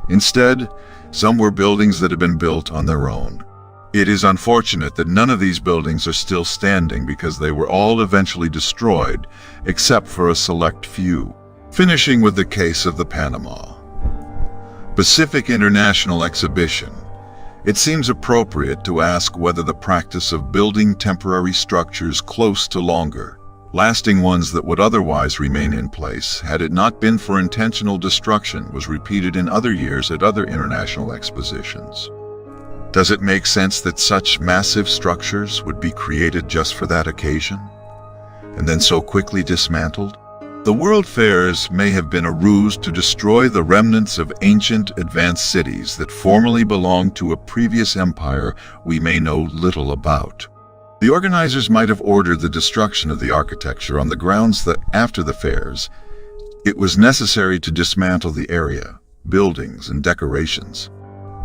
Instead, some were buildings that had been built on their own. It is unfortunate that none of these buildings are still standing because they were all eventually destroyed, except for a select few. Finishing with the case of the Panama Pacific International Exhibition, it seems appropriate to ask whether the practice of building temporary structures close to longer, lasting ones that would otherwise remain in place had it not been for intentional destruction, was repeated in other years at other international expositions. Does it make sense that such massive structures would be created just for that occasion, and then so quickly dismantled? The World Fairs may have been a ruse to destroy the remnants of ancient advanced cities that formerly belonged to a previous empire we may know little about. The organizers might have ordered the destruction of the architecture on the grounds that after the fairs, it was necessary to dismantle the area, buildings, and decorations.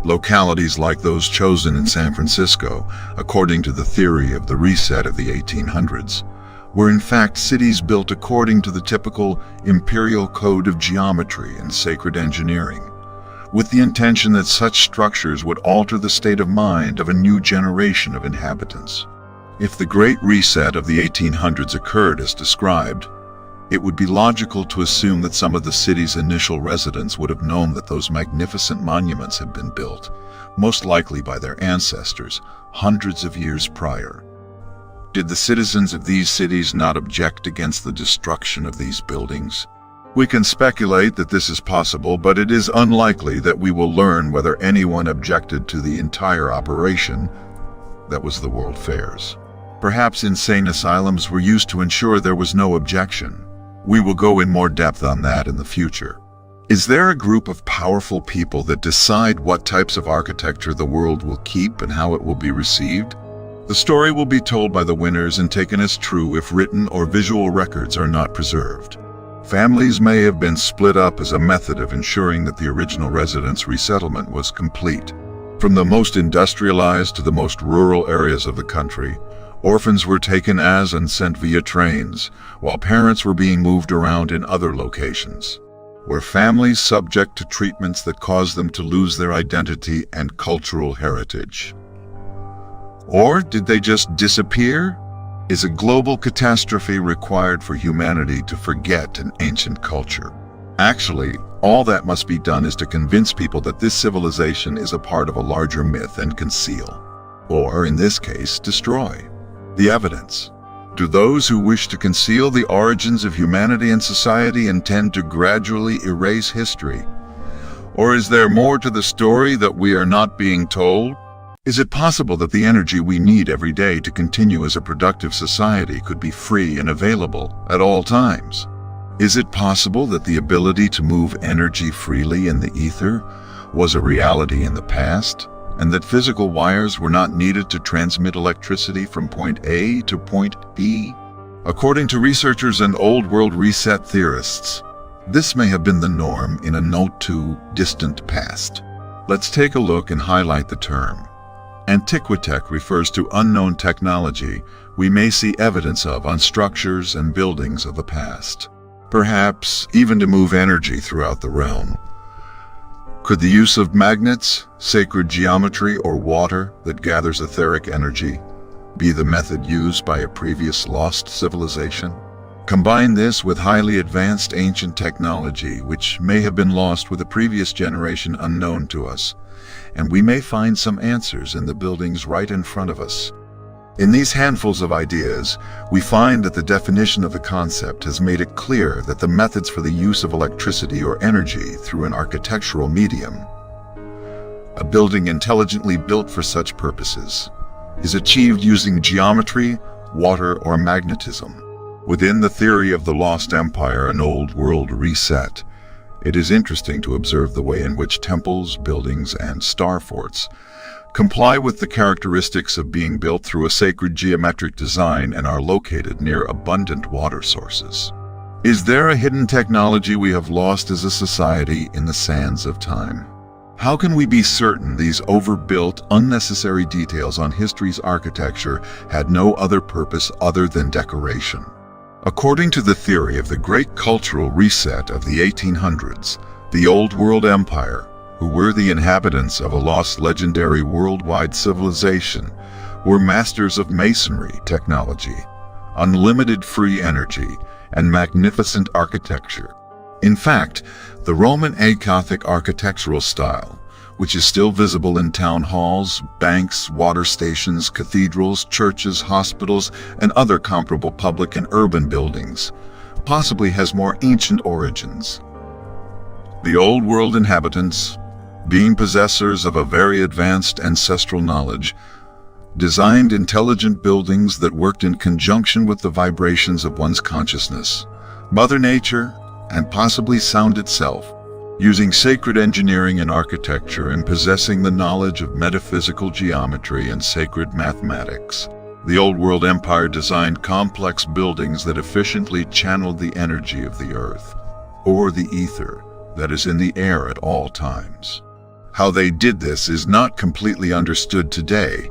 Localities like those chosen in San Francisco, according to the theory of the reset of the 1800s, were in fact cities built according to the typical imperial code of geometry and sacred engineering, with the intention that such structures would alter the state of mind of a new generation of inhabitants. If the Great Reset of the 1800s occurred as described, It would be logical to assume that some of the city's initial residents would have known that those magnificent monuments had been built, most likely by their ancestors, hundreds of years prior. Did the citizens of these cities not object against the destruction of these buildings? We can speculate that this is possible, but it is unlikely that we will learn whether anyone objected to the entire operation that was the World Fairs. Perhaps insane asylums were used to ensure there was no objection. We will go in more depth on that in the future. Is there a group of powerful people that decide what types of architecture the world will keep and how it will be received? The story will be told by the winners and taken as true if written or visual records are not preserved. Families may have been split up as a method of ensuring that the original residents' resettlement was complete. From the most industrialized to the most rural areas of the country, orphans were taken as and sent via trains, while parents were being moved around in other locations. Were families subject to treatments that caused them to lose their identity and cultural heritage? Or did they just disappear? Is a global catastrophe required for humanity to forget an ancient culture? Actually, all that must be done is to convince people that this civilization is a part of a larger myth and conceal, or in this case, destroy, the evidence. Do those who wish to conceal the origins of humanity and society intend to gradually erase history? Or is there more to the story that we are not being told? Is it possible that the energy we need every day to continue as a productive society could be free and available at all times? Is it possible that the ability to move energy freely in the ether was a reality in the past, and that physical wires were not needed to transmit electricity from point A to point B? According to researchers and Old World Reset theorists, this may have been the norm in a no too distant past. Let's take a look and highlight the term. Antiquitech refers to unknown technology we may see evidence of on structures and buildings of the past, perhaps even to move energy throughout the realm. Could the use of magnets, sacred geometry, or water that gathers etheric energy be the method used by a previous lost civilization? Combine this with highly advanced ancient technology which may have been lost with a previous generation unknown to us, and we may find some answers in the buildings right in front of us. In these handfuls of ideas, we find that the definition of the concept has made it clear that the methods for the use of electricity or energy through an architectural medium, a building intelligently built for such purposes, is achieved using geometry, water, or magnetism. Within the theory of the Lost Empire and Old World Reset, it is interesting to observe the way in which temples, buildings, and star forts comply with the characteristics of being built through a sacred geometric design and are located near abundant water sources. Is there a hidden technology we have lost as a society in the sands of time? How can we be certain these overbuilt, unnecessary details on history's architecture had no other purpose other than decoration? According to the theory of the Great Cultural Reset of the 1800s, the Old World Empire, who were the inhabitants of a lost legendary worldwide civilization, were masters of masonry technology, unlimited free energy, and magnificent architecture. In fact, the Roman Gothic architectural style, which is still visible in town halls, banks, water stations, cathedrals, churches, hospitals, and other comparable public and urban buildings, possibly has more ancient origins. The Old World inhabitants, being possessors of a very advanced ancestral knowledge, designed intelligent buildings that worked in conjunction with the vibrations of one's consciousness, Mother Nature, and possibly sound itself, using sacred engineering and architecture and possessing the knowledge of metaphysical geometry and sacred mathematics. The Old World Empire designed complex buildings that efficiently channeled the energy of the earth, or the ether that is in the air at all times. How they did this is not completely understood today,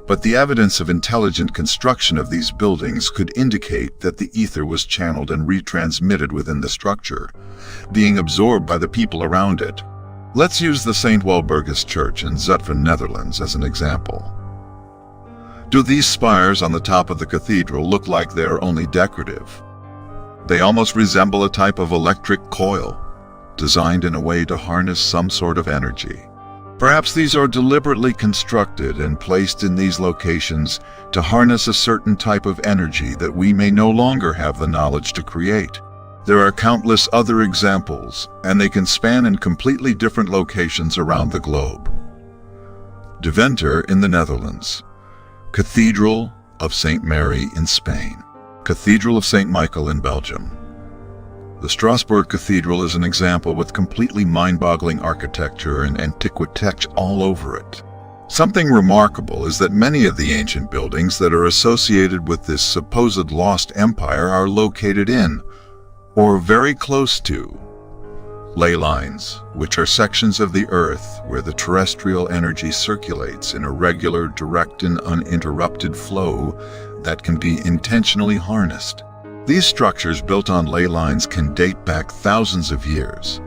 but the evidence of intelligent construction of these buildings could indicate that the ether was channeled and retransmitted within the structure, being absorbed by the people around it. Let's use the St. Walburgis Church in Zutphen, Netherlands as an example. Do these spires on the top of the cathedral look like they are only decorative? They almost resemble a type of electric coil, designed in a way to harness some sort of energy. Perhaps these are deliberately constructed and placed in these locations to harness a certain type of energy that we may no longer have the knowledge to create. There are countless other examples, and they can span in completely different locations around the globe. Deventer in the Netherlands, Cathedral of St. Mary in Spain, Cathedral of St. Michael in Belgium. The Strasbourg Cathedral is an example with completely mind-boggling architecture and antiquitech all over it. Something remarkable is that many of the ancient buildings that are associated with this supposed lost empire are located in, or very close to, ley lines, which are sections of the earth where the terrestrial energy circulates in a regular, direct, and uninterrupted flow that can be intentionally harnessed. These structures built on ley lines can date back thousands of years.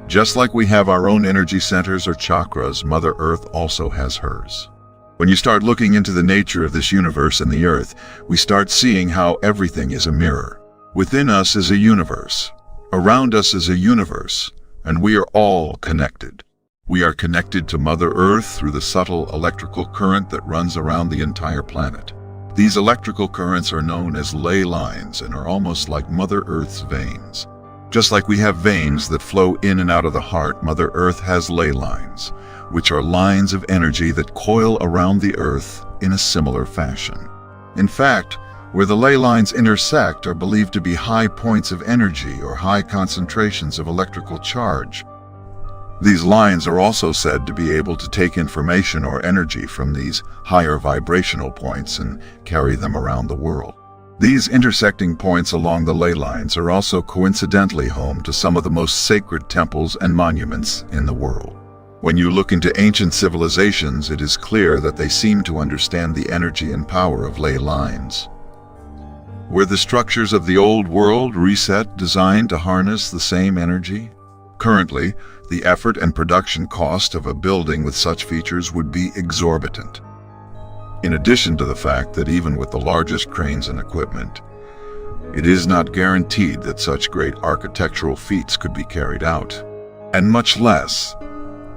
Just like we have our own energy centers or chakras, Mother Earth also has hers. When you start looking into the nature of this universe and the earth, we start seeing how everything is a mirror. Within us is a universe. Around us is a universe, and we are all connected. We are connected to Mother Earth through the subtle electrical current that runs around the entire planet. These electrical currents are known as ley lines and are almost like Mother Earth's veins. Just like we have veins that flow in and out of the heart, Mother Earth has ley lines, which are lines of energy that coil around the Earth in a similar fashion. In fact, where the ley lines intersect are believed to be high points of energy or high concentrations of electrical charge. These lines are also said to be able to take information or energy from these higher vibrational points and carry them around the world. These intersecting points along the ley lines are also coincidentally home to some of the most sacred temples and monuments in the world. When you look into ancient civilizations, it is clear that they seem to understand the energy and power of ley lines. Were the structures of the old world reset designed to harness the same energy? Currently, the effort and production cost of a building with such features would be exorbitant. In addition to the fact that even with the largest cranes and equipment, it is not guaranteed that such great architectural feats could be carried out, and much less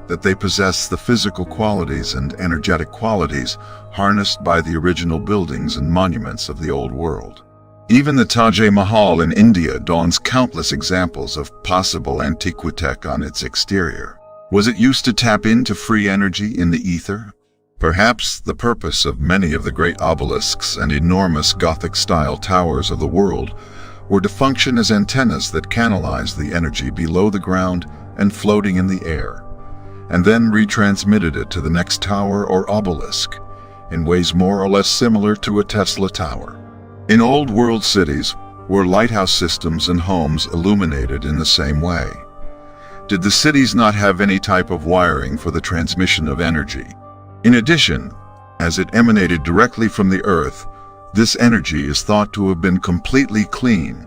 that they possess the physical qualities and energetic qualities harnessed by the original buildings and monuments of the old world. Even the Taj Mahal in India dons countless examples of possible antiquitech on its exterior. Was it used to tap into free energy in the ether? Perhaps the purpose of many of the great obelisks and enormous Gothic-style towers of the world were to function as antennas that canalized the energy below the ground and floating in the air, and then retransmitted it to the next tower or obelisk in ways more or less similar to a Tesla tower. In old world cities, were lighthouse systems and homes illuminated in the same way? Did the cities not have any type of wiring for the transmission of energy? In addition, as it emanated directly from the earth, this energy is thought to have been completely clean,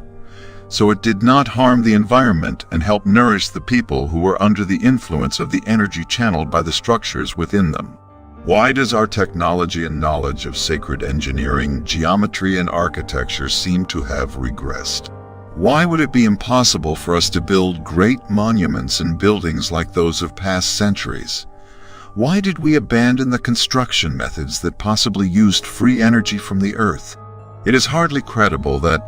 so it did not harm the environment and help nourish the people who were under the influence of the energy channeled by the structures within them. Why does our technology and knowledge of sacred engineering, geometry, and architecture seem to have regressed? Why would it be impossible for us to build great monuments and buildings like those of past centuries? Why did we abandon the construction methods that possibly used free energy from the earth? It is hardly credible that,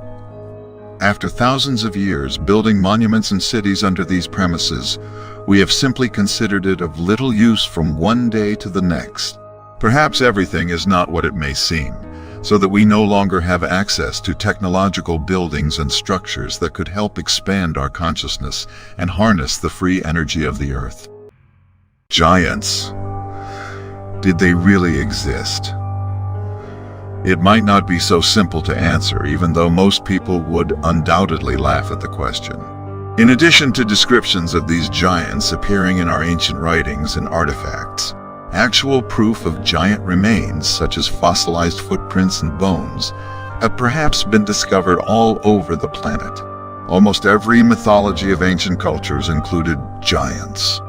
after thousands of years building monuments and cities under these premises, we have simply considered it of little use from one day to the next. Perhaps everything is not what it may seem, so that we no longer have access to technological buildings and structures that could help expand our consciousness and harness the free energy of the earth. Giants. Did they really exist? It might not be so simple to answer, even though most people would undoubtedly laugh at the question. In addition to descriptions of these giants appearing in our ancient writings and artifacts, actual proof of giant remains, such as fossilized footprints and bones, have perhaps been discovered all over the planet. Almost every mythology of ancient cultures included giants.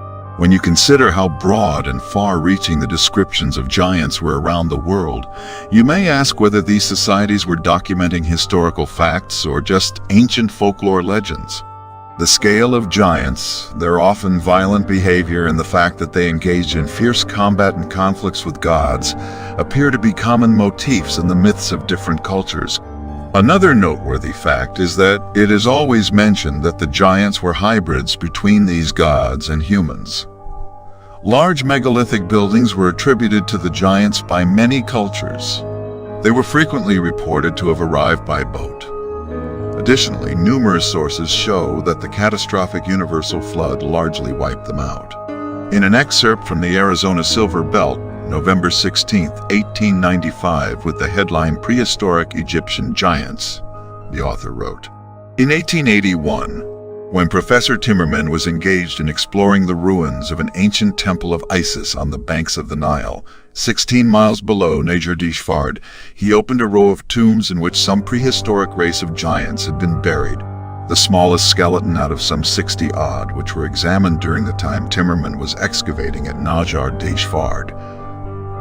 When you consider how broad and far-reaching the descriptions of giants were around the world, you may ask whether these societies were documenting historical facts or just ancient folklore legends. The scale of giants, their often violent behavior, and the fact that they engaged in fierce combat and conflicts with gods appear to be common motifs in the myths of different cultures. Another noteworthy fact is that it is always mentioned that the giants were hybrids between these gods and humans. Large megalithic buildings were attributed to the giants by many cultures. They were frequently reported to have arrived by boat. Additionally, numerous sources show that the catastrophic universal flood largely wiped them out. In an excerpt from the Arizona Silver Belt, November 16, 1895, with the headline Prehistoric Egyptian Giants, the author wrote, "In 1881, when Professor Timmerman was engaged in exploring the ruins of an ancient temple of Isis on the banks of the Nile, 16 miles below Néjerdishfard, he opened a row of tombs in which some prehistoric race of giants had been buried. The smallest skeleton out of some 60-odd, which were examined during the time Timmerman was excavating at Néjerdishfard,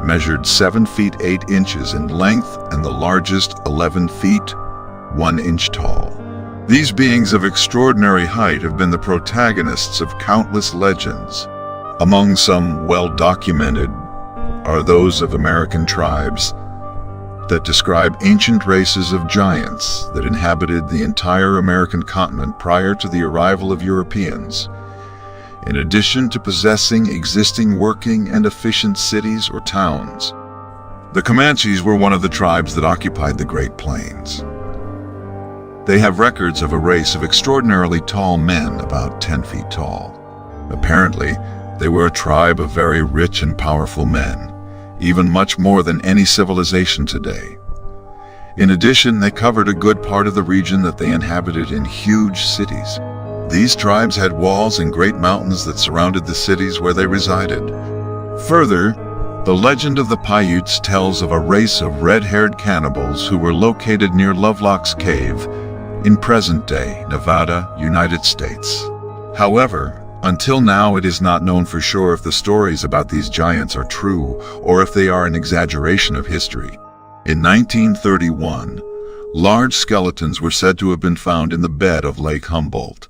measured 7 feet 8 inches in length and the largest 11 feet 1 inch tall. These beings of extraordinary height have been the protagonists of countless legends. Among some well-documented are those of American tribes that describe ancient races of giants that inhabited the entire American continent prior to the arrival of Europeans. In addition to possessing existing working and efficient cities or towns, the Comanches were one of the tribes that occupied the Great Plains. They have records of a race of extraordinarily tall men, about 10 feet tall. Apparently, they were a tribe of very rich and powerful men, even much more than any civilization today. In addition, they covered a good part of the region that they inhabited in huge cities. These tribes had walls and great mountains that surrounded the cities where they resided. Further, the legend of the Paiutes tells of a race of red-haired cannibals who were located near Lovelock's Cave in present-day Nevada, United States. However, until now it is not known for sure if the stories about these giants are true or if they are an exaggeration of history. In 1931, large skeletons were said to have been found in the bed of Lake Humboldt,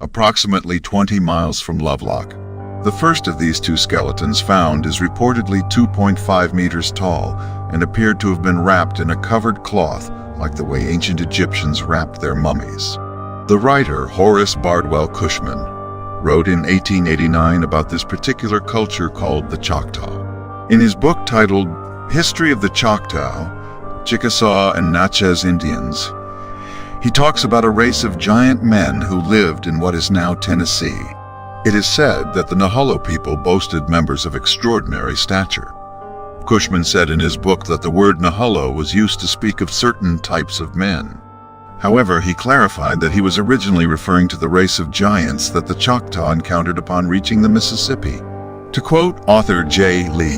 approximately 20 miles from Lovelock. The first of these 2 skeletons found is reportedly 2.5 meters tall and appeared to have been wrapped in a covered cloth like the way ancient Egyptians wrapped their mummies. The writer Horace Bardwell Cushman wrote in 1889 about this particular culture called the Choctaw. In his book titled History of the Choctaw, Chickasaw and Natchez Indians, he talks about a race of giant men who lived in what is now Tennessee. It is said that the Naholo people boasted members of extraordinary stature. Cushman said in his book that the word Naholo was used to speak of certain types of men. However, he clarified that he was originally referring to the race of giants that the Choctaw encountered upon reaching the Mississippi. To quote author J. Lee,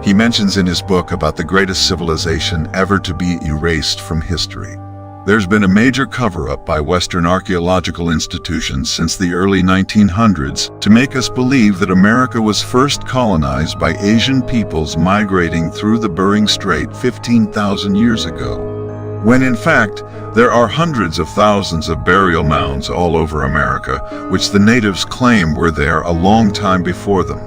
he mentions in his book about the greatest civilization ever to be erased from history. There's been a major cover-up by Western archaeological institutions since the early 1900s to make us believe that America was first colonized by Asian peoples migrating through the Bering Strait 15,000 years ago, when in fact there are hundreds of thousands of burial mounds all over America, which the natives claim were there a long time before them,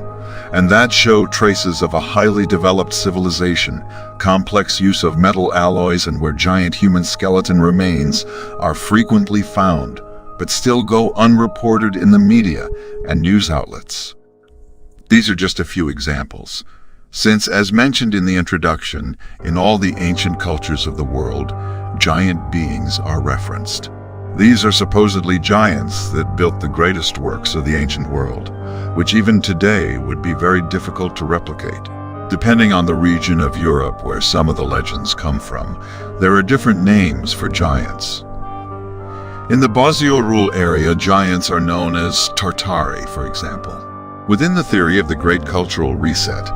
and that show traces of a highly developed civilization, complex use of metal alloys, and where giant human skeleton remains are frequently found, but still go unreported in the media and news outlets. These are just a few examples, since, as mentioned in the introduction, in all the ancient cultures of the world, giant beings are referenced. These are supposedly giants that built the greatest works of the ancient world, which even today would be very difficult to replicate. Depending on the region of Europe where some of the legends come from, there are different names for giants. In the Bozio-Rule area, giants are known as Tartari, for example. Within the theory of the Great Cultural Reset,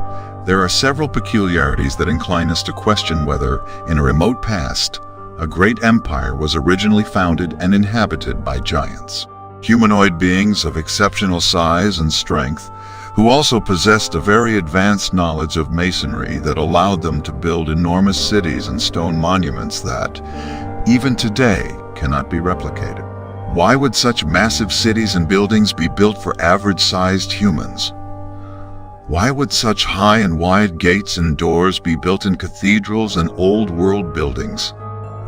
there are several peculiarities that incline us to question whether, in a remote past, a great empire was originally founded and inhabited by giants. humanoid beings of exceptional size and strength, who also possessed a very advanced knowledge of masonry that allowed them to build enormous cities and stone monuments that, even today, cannot be replicated. Why would such massive cities and buildings be built for average-sized humans? Why would such high and wide gates and doors be built in cathedrals and old-world buildings?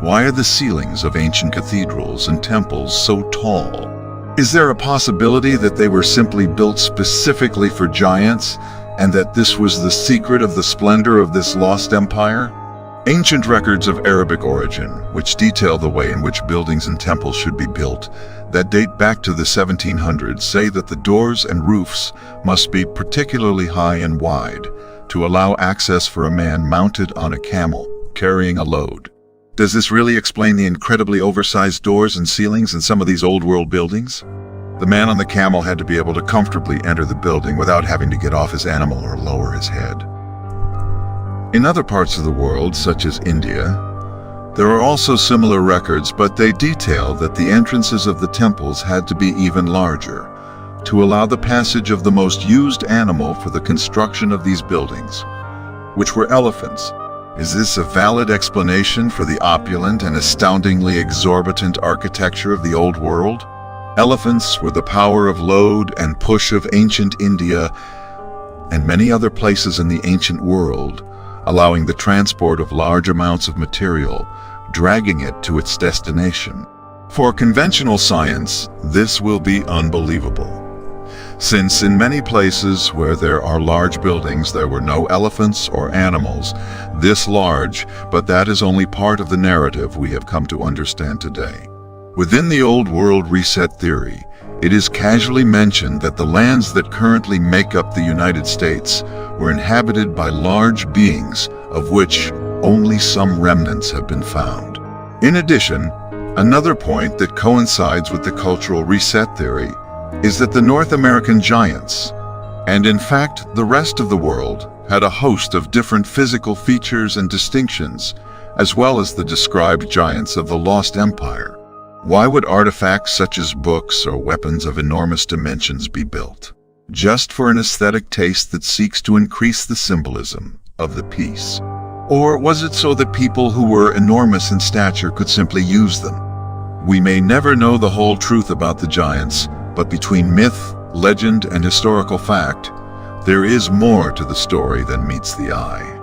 Why are the ceilings of ancient cathedrals and temples so tall? Is there a possibility that they were simply built specifically for giants, and that this was the secret of the splendor of this lost empire? Ancient records of Arabic origin, which detail the way in which buildings and temples should be built, that date back to the 1700s, say that the doors and roofs must be particularly high and wide to allow access for a man mounted on a camel, carrying a load. Does this really explain the incredibly oversized doors and ceilings in some of these old-world buildings? The man on the camel had to be able to comfortably enter the building without having to get off his animal or lower his head. In other parts of the world, such as India, there are also similar records, but they detail that the entrances of the temples had to be even larger to allow the passage of the most used animal for the construction of these buildings, which were elephants. Is this a valid explanation for the opulent and astoundingly exorbitant architecture of the Old World? Elephants were the power of load and push of ancient India and many other places in the ancient world, allowing the transport of large amounts of material, dragging it to its destination. For conventional science, this will be unbelievable, since in many places where there are large buildings there were no elephants or animals this large, but that is only part of the narrative we have come to understand today. Within the Old World Reset theory, it is casually mentioned that the lands that currently make up the United States were inhabited by large beings, of which only some remnants have been found. In addition, another point that coincides with the cultural reset theory is that the North American giants, and in fact the rest of the world, had a host of different physical features and distinctions, as well as the described giants of the Lost Empire. Why would artifacts such as books or weapons of enormous dimensions be built? Just for an aesthetic taste that seeks to increase the symbolism of the piece? Or was it so that people who were enormous in stature could simply use them? We may never know the whole truth about the giants, but between myth, legend, and historical fact, there is more to the story than meets the eye.